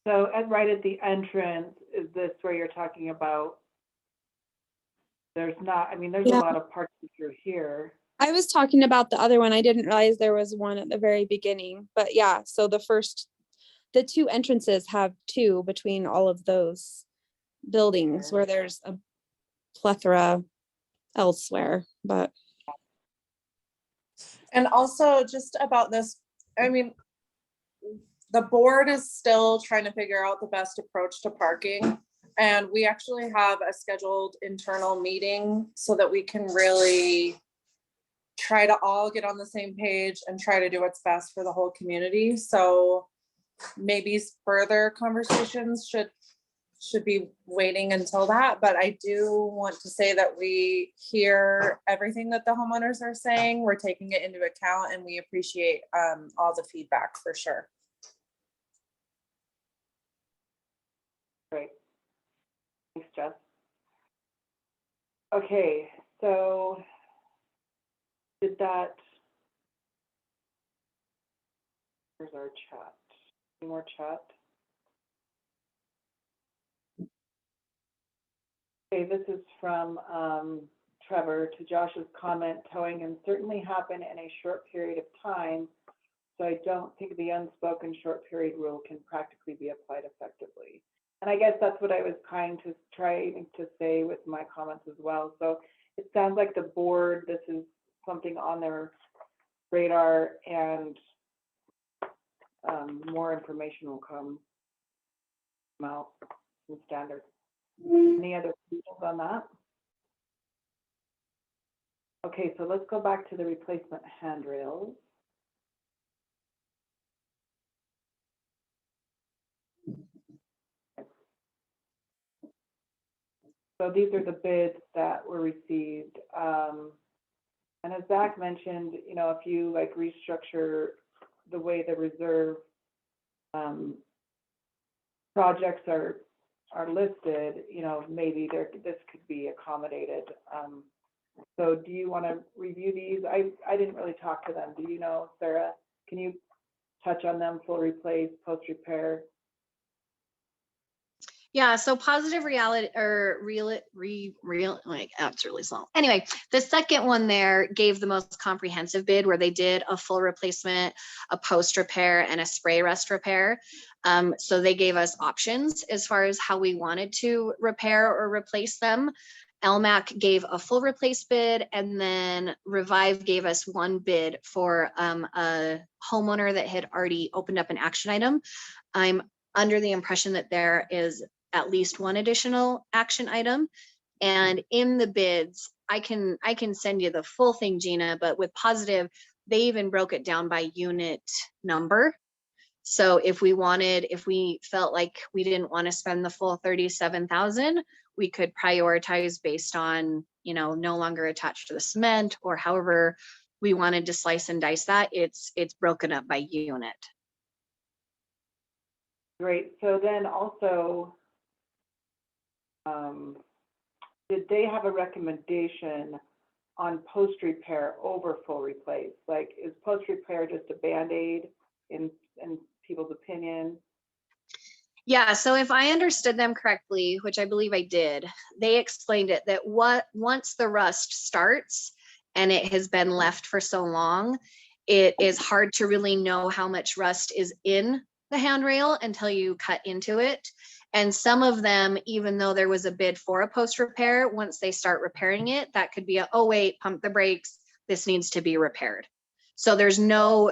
So right at the entrance, is this where you're talking about? There's not, I mean, there's Yeah. a lot of parking through here. I was talking about the other one. I didn't realize there was one at the very beginning, but yeah, so the 2 entrances have 2 between all of those buildings where there's a plethora elsewhere, but. And also just about this, I mean, the board is still trying to figure out the best approach to parking. And we actually have a scheduled internal meeting so that we can really try to all get on the same page and try to do what's best for the whole community. So maybe further conversations should be waiting until that, but I do want to say that we hear everything that the homeowners are saying. We're taking it into account and we appreciate all the feedback for sure. Great. Thanks, Jess. Okay, so did that, where's our chat? Any more chat? Okay, this is from Trevor to Josh's comment, towing can certainly happen in a short period of time. So I don't think the unspoken short period rule can practically be applied effectively. And I guess that's what I was trying to say with my comments as well. So it sounds like the board, this is something on their radar, and more information will come out in standards. Any other questions on that? Okay, so let's go back to the replacement handrails. So these are the bids that were received. And as Zach mentioned, you know, if you like restructure the way the reserve projects are listed, you know, maybe this could be accommodated. So do you want to review these? I didn't really talk to them. Do you know, Sarah? Can you touch on them? Full replace, post repair? Yeah, so positive reality or like that's really small. Anyway, the second one there gave the most comprehensive bid where they did a full replacement, a post repair, and a spray rust repair. So they gave us options as far as how we wanted to repair or replace them. LMAC gave a full replace bid, and then Revive gave us one bid for a homeowner that had already opened up an action item. I'm under the impression that there is at least one additional action item. And in the bids, I can send you the full thing, Gina, but with positive, they even broke it down by unit number. So if we felt like we didn't want to spend the full 37,000, we could prioritize based on, you know, no longer attached to the cement, or however we wanted to slice and dice that. It's broken up by unit. Great. So then also, did they have a recommendation on post repair over full replace? Like, is post repair just a Band-Aid in people's opinion? Yeah, so if I understood them correctly, which I believe I did, they explained it that once the rust starts and it has been left for so long, it is hard to really know how much rust is in the handrail until you cut into it. And some of them, even though there was a bid for a post repair, once they start repairing it, that could be oh wait, pump the brakes, this needs to be repaired. So there's no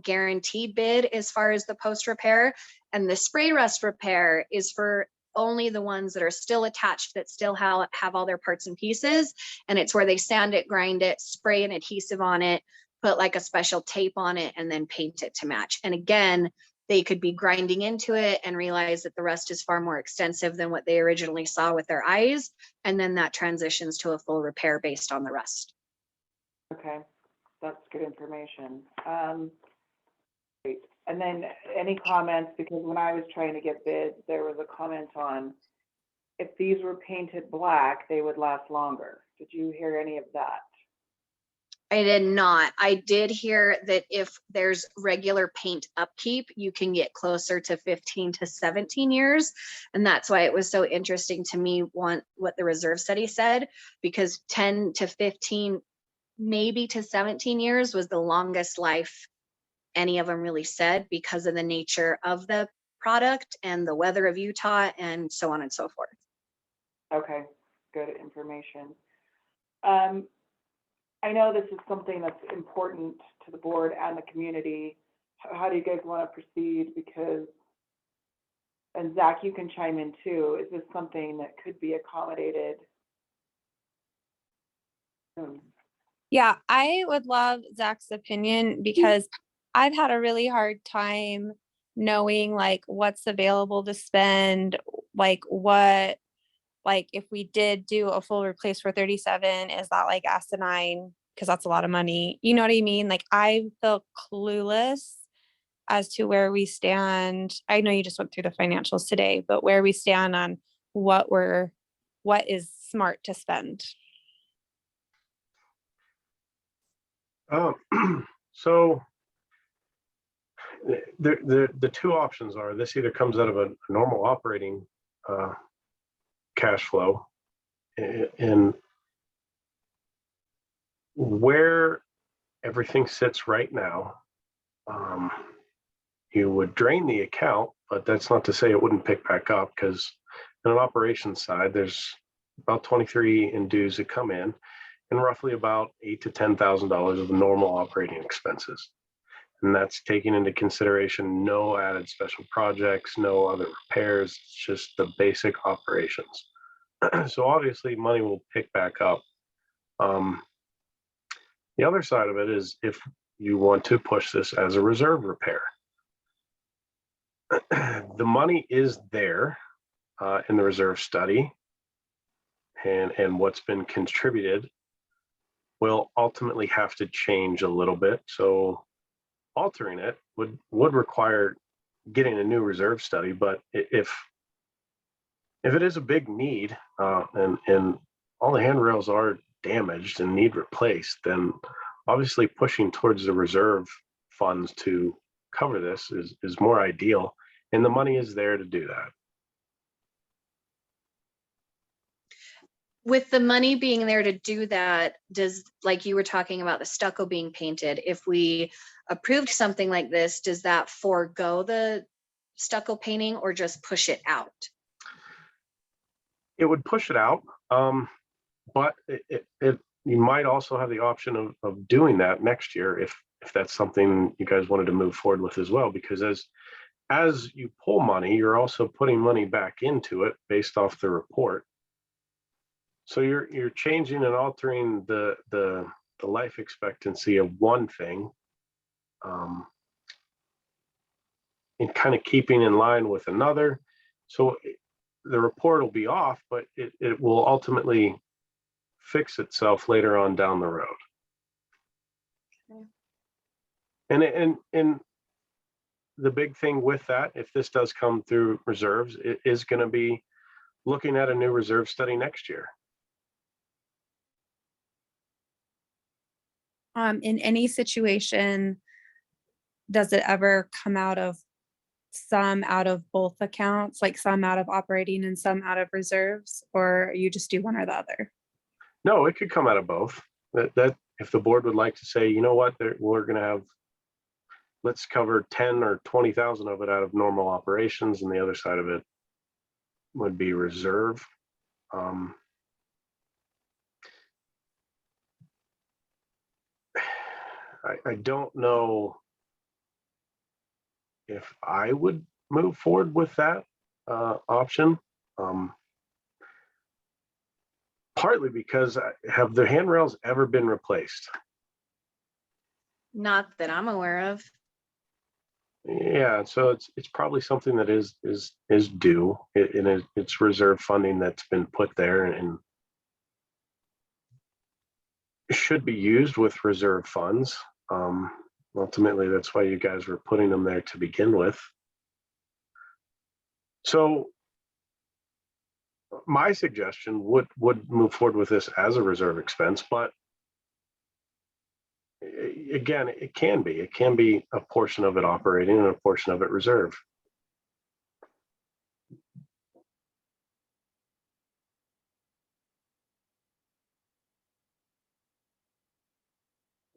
guaranteed bid as far as the post repair. And the spray rust repair is for only the ones that are still attached, that still have all their parts and pieces. And it's where they sand it, grind it, spray an adhesive on it, put like a special tape on it, and then paint it to match. And again, they could be grinding into it and realize that the rust is far more extensive than what they originally saw with their eyes. And then that transitions to a full repair based on the rust. Okay, that's good information. Great. And then any comments, because when I was trying to get bids, there was a comment on if these were painted black, they would last longer. Did you hear any of that? I did not. I did hear that if there's regular paint upkeep, you can get closer to 15 to 17 years. And that's why it was so interesting to me what the reserve study said, because 10 to 15, maybe to 17 years was the longest life any of them really said, because of the nature of the product and the weather of Utah and so on and so forth. Okay, good information. I know this is something that's important to the board and the community. How do you guys want to proceed? Because, and Zach, you can chime in too. Is this something that could be accommodated? Yeah, I would love Zach's opinion because I've had a really hard time knowing like what's available to spend, like what, like if we did do a full replace for 37, is that like asinine? Because that's a lot of money. You know what I mean? Like I feel clueless as to where we stand. I know you just went through the financials today, but where we stand on what is smart to spend. So the two options are, this either comes out of a normal operating cash flow, and where everything sits right now, you would drain the account, but that's not to say it wouldn't pick back up, because on an operations side, there's about 23 in dues that come in, and roughly about $8,000 to $10,000 of normal operating expenses. And that's taking into consideration no added special projects, no other repairs, it's just the basic operations. So obviously money will pick back up. The other side of it is if you want to push this as a reserve repair. The money is there in the reserve study, and what's been contributed will ultimately have to change a little bit. So altering it would require getting a new reserve study. But if it is a big need, and all the handrails are damaged and need replaced, then obviously pushing towards the reserve funds to cover this is more ideal, and the money is there to do that. With the money being there to do that, does, like you were talking about the stucco being painted, if we approved something like this, does that forego the stucco painting or just push it out? It would push it out, but you might also have the option of doing that next year if that's something you guys wanted to move forward with as well, because as you pull money, you're also putting money back into it based off the report. So you're changing and altering the life expectancy of one thing, and kind of keeping in line with another. So the report will be off, but it will ultimately fix itself later on down the road. Okay. And the big thing with that, if this does come through reserves, it is going to be looking at a new reserve study next year. In any situation, does it ever come out of both accounts, like some out of operating and some out of reserves, or you just do one or the other? No, it could come out of both. That if the board would like to say, you know what, we're going to have, let's cover 10 or 20,000 of it out of normal operations, and the other side of it would be reserve. I don't know if I would move forward with that option. Partly because have the handrails ever been replaced? Not that I'm aware of. Yeah, so it's probably something that is due. It's reserve funding that's been put there and should be used with reserve funds. Ultimately, that's why you guys were putting them there to begin with. So my suggestion would move forward with this as a reserve expense, but again, it can be a portion of it operating and a portion of it reserve.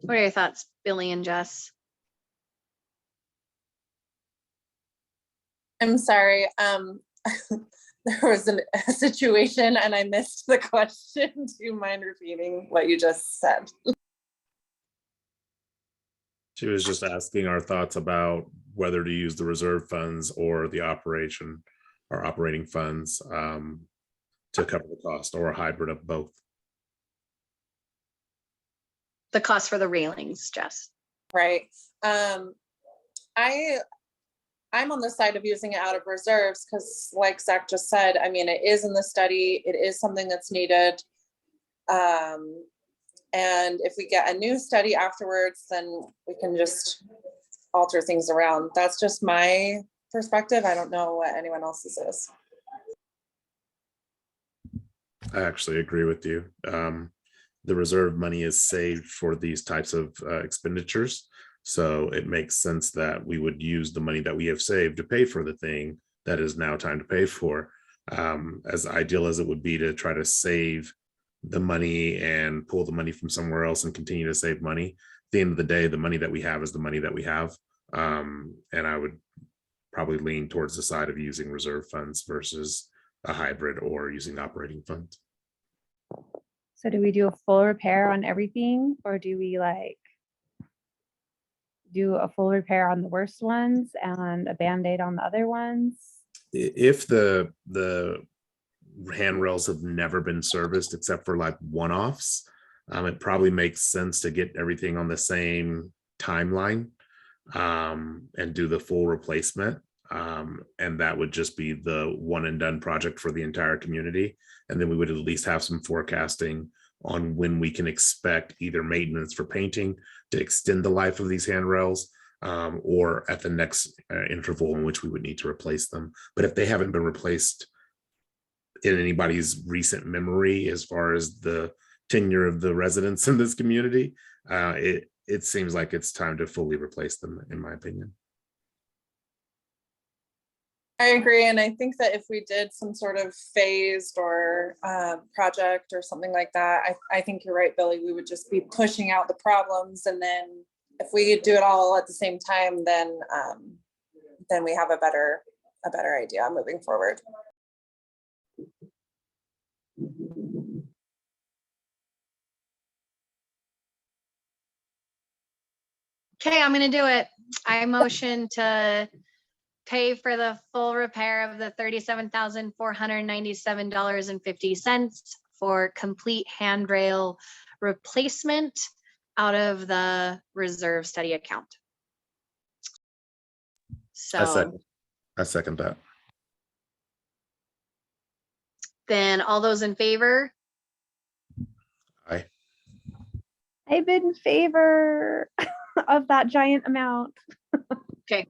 What are your thoughts, Billy and Jess? I'm sorry. There was a situation and I missed the question. Do you mind repeating what you just said? She was just asking our thoughts about whether to use the reserve funds or the operation or operating funds to cover the cost, or a hybrid of both. The cost for the railings, Jess. Right. I'm on the side of using it out of reserves because like Zach just said, I mean, it is in the study. It is something that's needed. And if we get a new study afterwards, then we can just alter things around. That's just my perspective. I don't know what anyone else's is. I actually agree with you. The reserve money is saved for these types of expenditures. So it makes sense that we would use the money that we have saved to pay for the thing that is now time to pay for. As ideal as it would be to try to save the money and pull the money from somewhere else and continue to save money, at the end of the day, the money that we have is the money that we have. And I would probably lean towards the side of using reserve funds versus a hybrid or using operating funds. So do we do a full repair on everything, or do we like do a full repair on the worst ones and a Band-Aid on the other ones? If the handrails have never been serviced except for like one-offs, it probably makes sense to get everything on the same timeline and do the full replacement. And that would just be the one and done project for the entire community. And then we would at least have some forecasting on when we can expect either maintenance for painting to extend the life of these handrails, or at the next interval in which we would need to replace them. But if they haven't been replaced in anybody's recent memory, as far as the tenure of the residents in this community, it seems like it's time to fully replace them, in my opinion. I agree. And I think that if we did some sort of phased or project or something like that, I think you're right, Billy, we would just be pushing out the problems. And then if we do it all at the same time, then we have a better idea moving forward. Okay, I'm gonna do it. I motion to pay for the full repair of the $37,497.50 for complete handrail replacement out of the reserve study account. So I second that. then all those in favor? Aye. I'm in favor of that giant amount. Okay.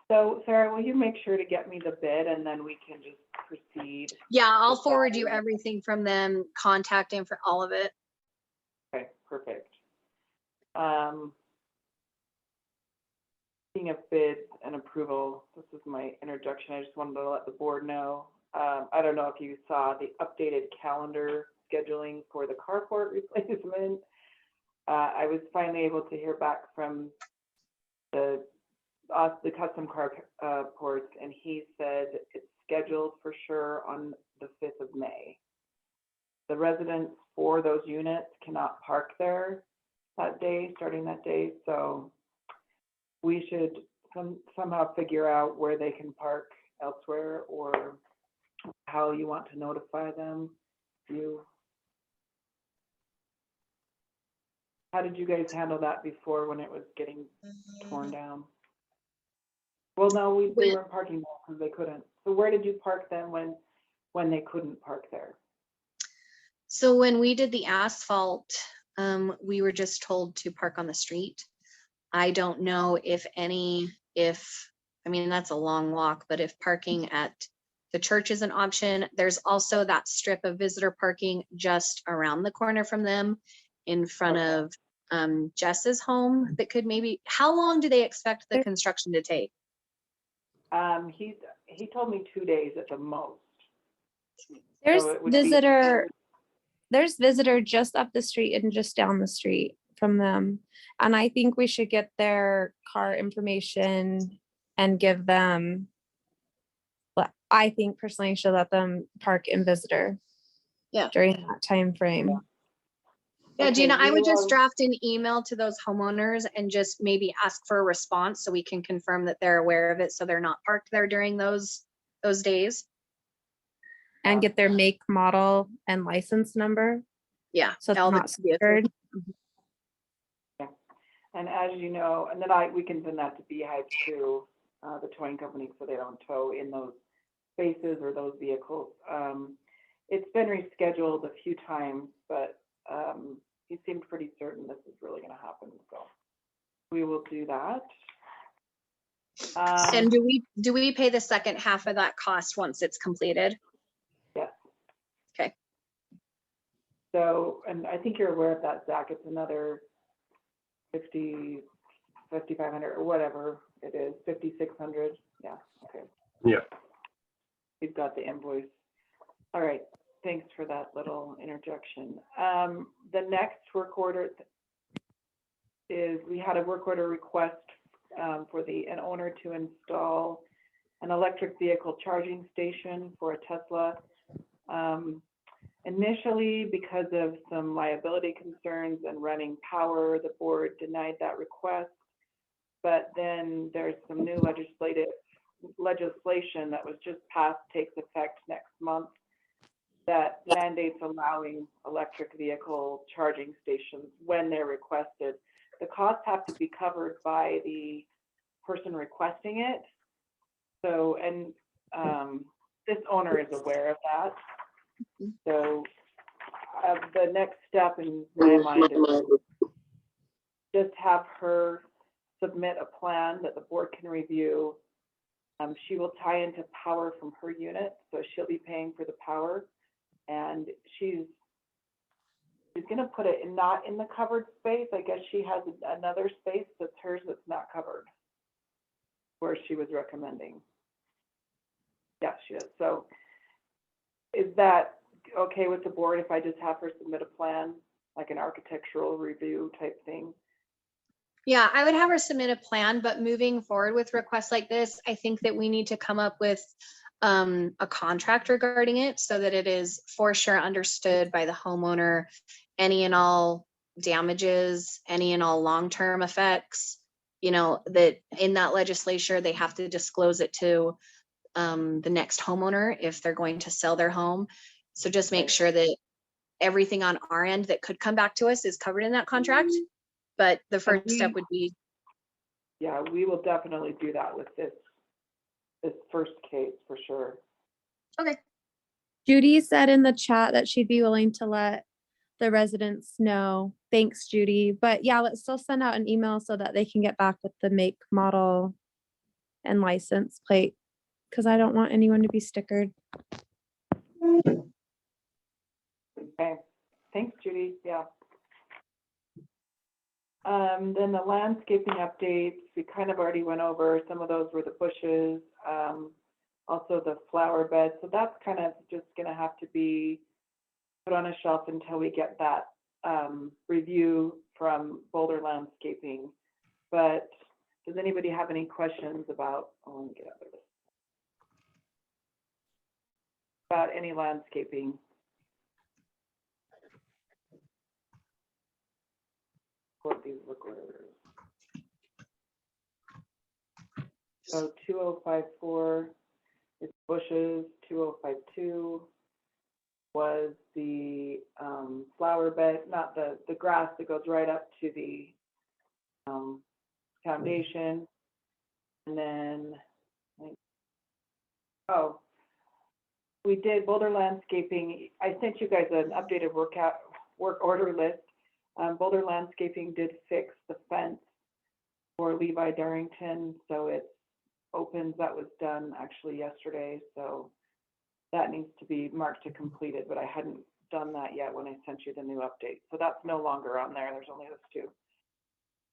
So Sarah, will you make sure to get me the bid and then we can just proceed? Yeah, I'll forward you everything from them, contact info, all of it. Okay, perfect. Speaking of bids and approval, this is my introduction. I just wanted to let the board know. I don't know if you saw the updated calendar scheduling for the carport replacement. I was finally able to hear back from the custom carports, and he said it's scheduled for sure on the 5th of May. The residents for those units cannot park there that day, starting that day, so we should somehow figure out where they can park elsewhere, or how you want to notify them. How did you guys handle that before when it was getting torn down? Well, no, they weren't parking there because they couldn't. So where did you park them when they couldn't park there? So when we did the asphalt, we were just told to park on the street. I don't know if I mean, that's a long walk, but if parking at the church is an option. There's also that strip of visitor parking just around the corner from them in front of Jess's home that could maybe, how long do they expect the construction to take? He told me 2 days at the most. There's So it would there's visitor just up the street and just down the street from them. And I think we should get their car information and give them, but I think personally should let them park in visitor. Yeah. During that time frame. Yeah, Okay, Gina, I would just will- draft an email to those homeowners and just maybe ask for a response so we can confirm that they're aware of it, so they're not parked there during those days. And get their make, model, and license number. Yeah. So it's all the not vehicles. secured. And as you know, and then we can send that to Beehive too, the towing company, so they don't tow in those spaces or those vehicles. It's been rescheduled a few times, but he seemed pretty certain this is really gonna happen, so we will do that. And do we pay the second half of that cost once it's completed? Yes. Okay. So, and I think you're aware of that, Zach, it's another 5,500 or whatever it is, 5,600, yeah, okay. Yeah. We've got the invoice. All right, thanks for that little interjection. The next work order is, we had a work order request for an owner to install an electric vehicle charging station for a Tesla. Initially, because of some liability concerns and running power, the board denied that request. But then there's some new legislation that was just passed, takes effect next month, that mandates allowing electric vehicle charging stations when they're requested. The costs have to be covered by the person requesting it. So, and this owner is aware of that. So the next step in my mind is just have her submit a plan that the board can review. She will tie into power from her unit, so she'll be paying for the power. And she's going to put it not in the covered space. I guess she has another space that's hers that's not covered, where she was recommending. Yeah, she is. So is that okay with the board if I just have her submit a plan, like an architectural review type thing? Yeah, I would have her submit a plan, but moving forward with requests like this, I think that we need to come up with a contract regarding it so that it is for sure understood by the homeowner, any and all damages, any and all long-term effects, you know, that in that legislature, they have to disclose it to the next homeowner if they're going to sell their home. So just make sure that everything on our end that could come back to us is covered in that contract. But the first step would be. Yeah, we will definitely do that with this first case for sure. Okay. Judy said in the chat that she'd be willing to let the residents know. Thanks, Judy. But yeah, let's still send out an email so that they can get back with the make, model, and license plate, because I don't want anyone to be stickered. Okay, thanks, Judy. Yeah. Then the landscaping updates, we kind of already went over. Some of those were the bushes, also the flower bed. So that's kind of just going to have to be put on a shelf until we get that review from Boulder Landscaping. But does anybody have any questions about, let me get out of this, about any landscaping? What these work orders. So 2054 is bushes, 2052 was the flower bed, not the grass that goes right up to the foundation. And then, oh, we did Boulder Landscaping. I sent you guys an updated work order list. Boulder Landscaping did fix the fence for Levi Darrington, so it opens. That was done actually yesterday, so that needs to be marked to completed, but I hadn't done that yet when I sent you the new update. So that's no longer on there. There's only those two.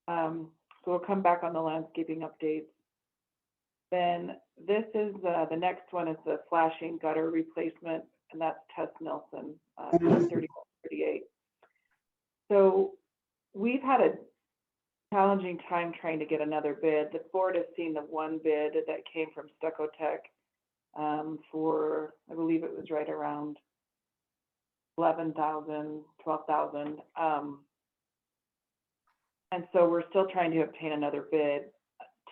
So we'll come back on the landscaping updates. Then this is the next one is the flashing gutter replacement, and that's Tess Nelson, 3038. So we've had a challenging time trying to get another bid. The board has seen the one bid that came from Stucco Tech for, I believe it was right around 11,000, 12,000. And so we're still trying to obtain another bid.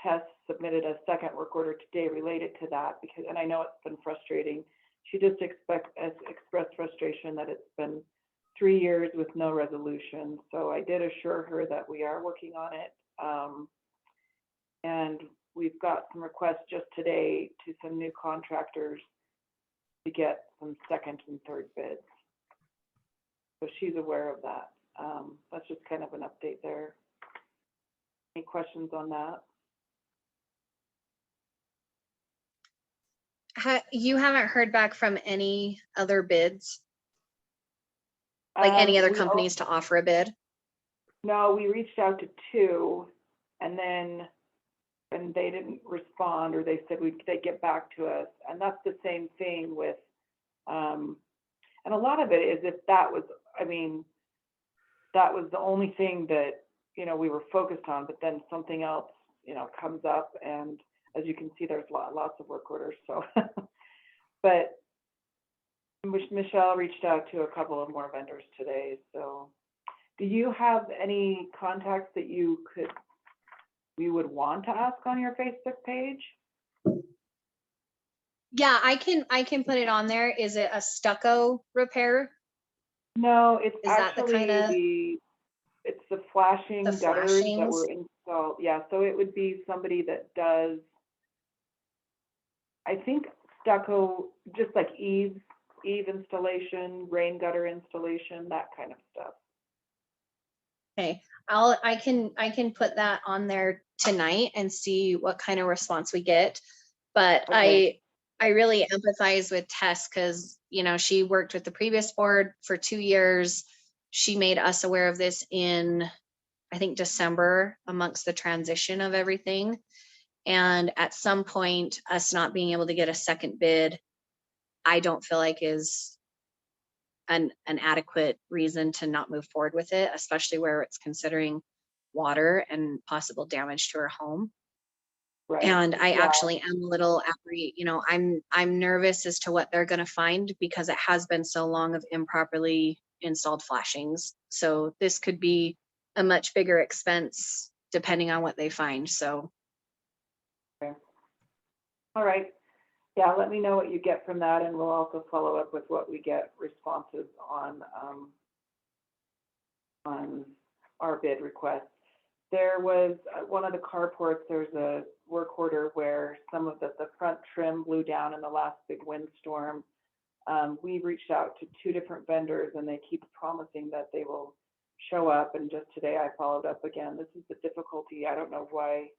Tess submitted a second work order today related to that because, and I know it's been frustrating. She just expressed frustration that it's been 3 years with no resolution. So I did assure her that we are working on it. And we've got some requests just today to some new contractors to get some second and third bids. So she's aware of that. That's just kind of an update there. Any questions on that? You haven't heard back from any other bids? Like any other companies to offer a bid? No, we reached out to 2, and then and they didn't respond, or they said they'd get back to us. And that's the same thing with, and a lot of it is if that was, I mean, that was the only thing that, you know, we were focused on, but then something else, you know, comes up, and as you can see, there's lots of work orders, so. But Michelle reached out to a couple of more vendors today, so. Do you have any contacts that you would want to ask on your Facebook page? Yeah, I can put it on there. Is it a stucco repair? No, it's Is that the actually kinda- it's the flashing The gutters that flashings? were installed. Yeah, so it would be somebody that does, I think, stucco, just like eave installation, rain gutter installation, that kind of stuff. Okay, I can put that on there tonight and see what kind of response we get. But Okay. I really empathize with Tess because, you know, she worked with the previous board for 2 years. She made us aware of this in, I think, December amongst the transition of everything. And at some point, us not being able to get a second bid, I don't feel like is an adequate reason to not move forward with it, especially where it's considering water and possible damage to her home. Right. And I Yeah. actually am a little you know, I'm nervous as to what they're going to find because it has been so long of improperly installed flashings. So this could be a much bigger expense depending on what they find. So All right. Yeah, let me know what you get from that, and we'll also follow up with what we get responses on our bid request. There was one of the carports, there's a work order where some of the front trim blew down in the last big windstorm. We reached out to 2 different vendors, and they keep promising that they will show up. And just today I followed up again. This is the difficulty. I don't know why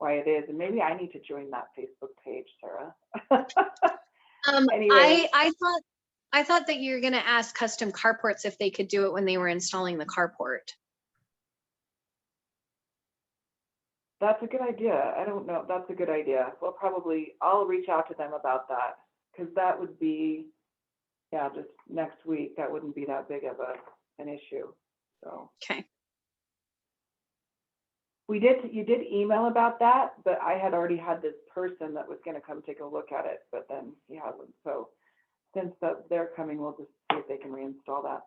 it is. And maybe I need to join that Facebook page, Sarah. Anyway. I thought that you were going to ask Custom Carports if they could do it when they were installing the carport. That's a good idea. I don't know. That's a good idea. Well, I'll reach out to them about that, because that would be, yeah, just next week. That wouldn't be that big of an issue. So Okay. you did email about that, but I had already had this person that was going to come take a look at it, but then he hasn't. So since they're coming, we'll just see if they can reinstall that.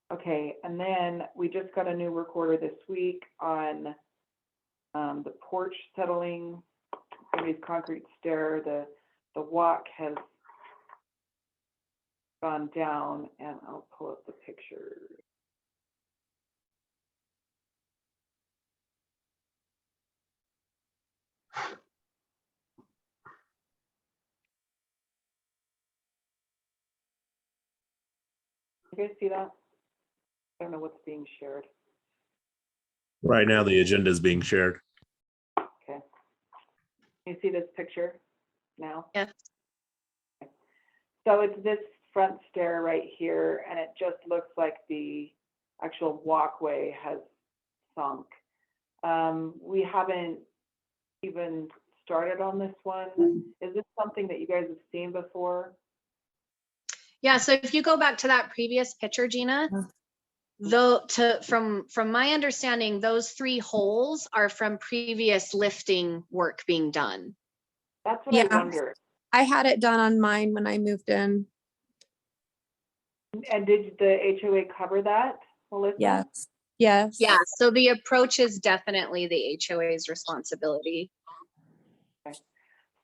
Okay, and then we just got a new work order this week on the porch settling, somebody's concrete stair. The walk has gone down, and I'll pull up the picture. You guys see that? I don't know what's being shared. Right now, the agenda is being shared. Okay. You see this picture now? Yes. Okay. So it's this front stair right here, and it just looks like the actual walkway has sunk. We haven't even started on this one. Is this something that you guys have seen before? Yeah, so if you go back to that previous picture, Gina, from my understanding, those 3 holes are from previous lifting work being done. That's what Yeah. I wondered. I had it done on mine when I moved in. And did the HOA cover that, Melissa? Yes. Yes. Yeah, so the approach is definitely the HOA's responsibility.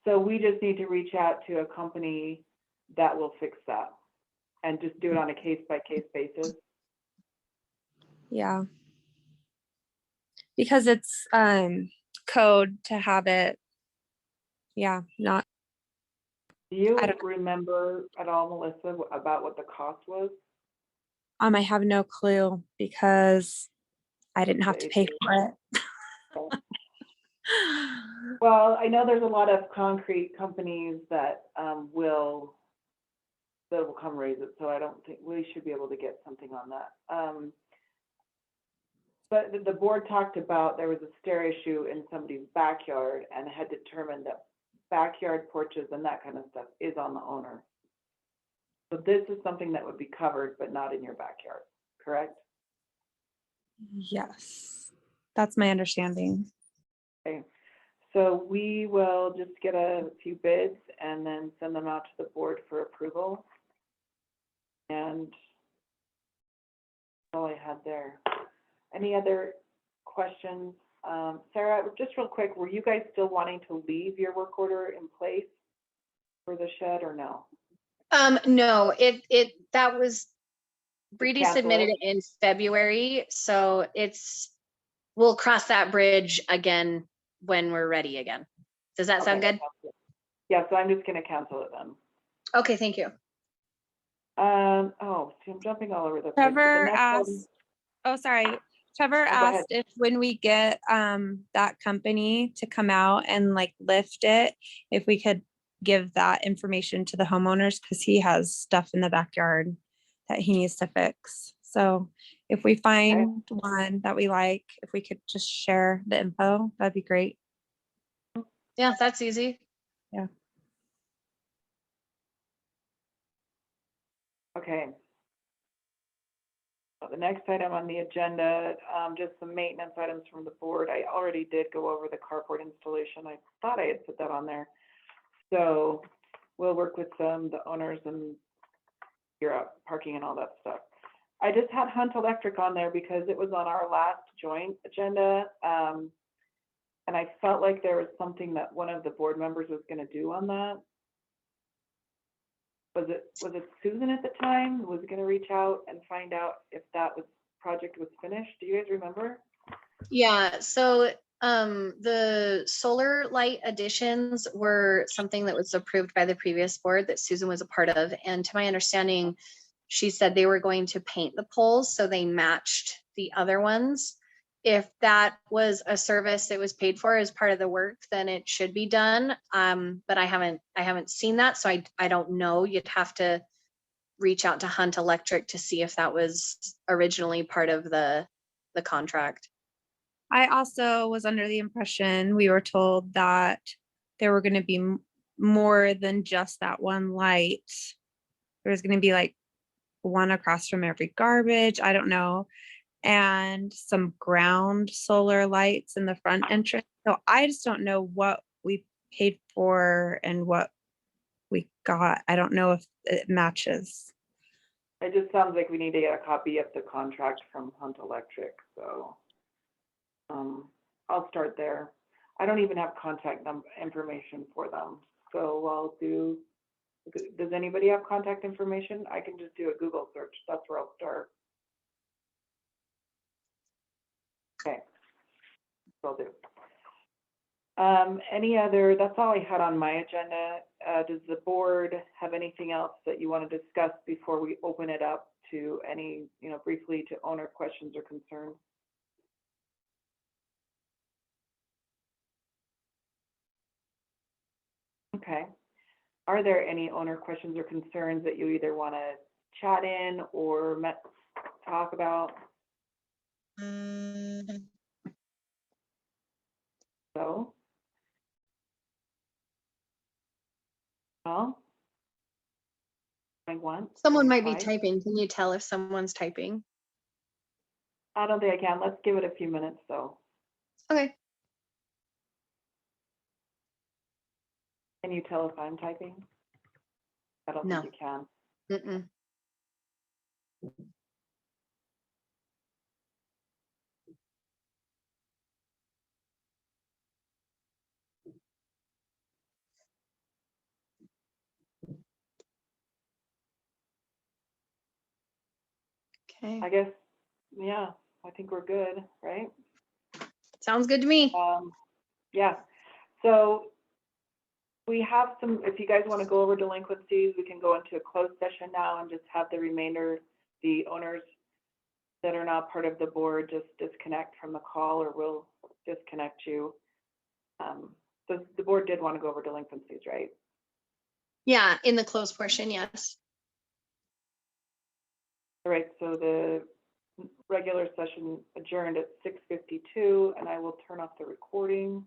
So we just need to reach out to a company that will fix that and just do it on a case-by-case basis. Yeah. Because it's code to have it. Yeah, not Do you I don't- remember at all, Melissa, about what the cost was? I have no clue because I didn't have to pay for it. Well, I know there's a lot of concrete companies that will come raise it, so I don't think we should be able to get something on that. But the board talked about there was a stair issue in somebody's backyard and had determined that backyard porches and that kind of stuff is on the owner. So this is something that would be covered, but not in your backyard, correct? Yes, that's my understanding. Okay, so we will just get a few bids and then send them out to the board for approval. And that's all I had there. Any other questions? Sarah, just real quick, were you guys still wanting to leave your work order in place for the shed or no? No, that was, Brady cancel submitted it? it in February, so we'll cross that bridge again when we're ready again. Does that sound Okay, good? yeah, so I'm just gonna cancel it then. Okay, thank you. Oh, see, I'm jumping all over the place. but the Trevor next item- asked, oh, sorry. Trevor go ahead. asked if when we get that company to come out and like lift it, if we could give that information to the homeowners because he has stuff in the backyard that he needs to fix. So if we find one that we like, if we could just share the info, that'd be great. Yeah, that's easy. Okay. So the next item on the agenda, just some maintenance items from the board. I already did go over the carport installation. I thought I had put that on there. So we'll work with the owners and figure out parking and all that stuff. I just had Hunt Electric on there because it was on our last joint agenda. And I felt like there was something that one of the board members was gonna do on that. Was it Susan at the time? Was gonna reach out and find out if that project was finished? Do you guys remember? Yeah, so the solar light additions were something that was approved by the previous board that Susan was a part of. And to my understanding, she said they were going to paint the poles so they matched the other ones. If that was a service that was paid for as part of the work, then it should be done. But I haven't seen that, so I don't know. You'd have to reach out to Hunt Electric to see if that was originally part of the contract. I also was under the impression we were told that there were going to be more than just that one light. There was going to be like one across from every garbage. I don't know. And some ground solar lights in the front entrance. So I just don't know what we paid for and what we got. I don't know if it matches. It just sounds like we need to get a copy of the contract from Hunt Electric, so I'll start there. I don't even have contact information for them, so I'll do, does anybody have contact information? I can just do a Google search, that's where I'll start. Okay, will do. Any other, that's all I had on my agenda. Does the board have anything else that you want to discuss before we open it up to any, briefly to owner questions or concerns? Okay. Are there any owner questions or concerns that you either want to chat in or talk about? So? Well, I want. Someone might be twice. typing. Can you tell if someone's typing? I don't think I can. Let's give it a few minutes though. Okay. Can you tell if I'm typing? I don't No. think you can. Mm-mm. Okay, I guess, yeah, I think we're good, right? sounds good to me. Yeah, so we have some, if you guys want to go over delinquencies, we can go into a closed session now and just have the remainder, the owners that are not part of the board, just disconnect from the call, or we'll disconnect you. So the board did want to go over delinquencies, right? Yeah, in the closed portion, yes. All right, so the regular session adjourned at 6:52, and I will turn off the recording.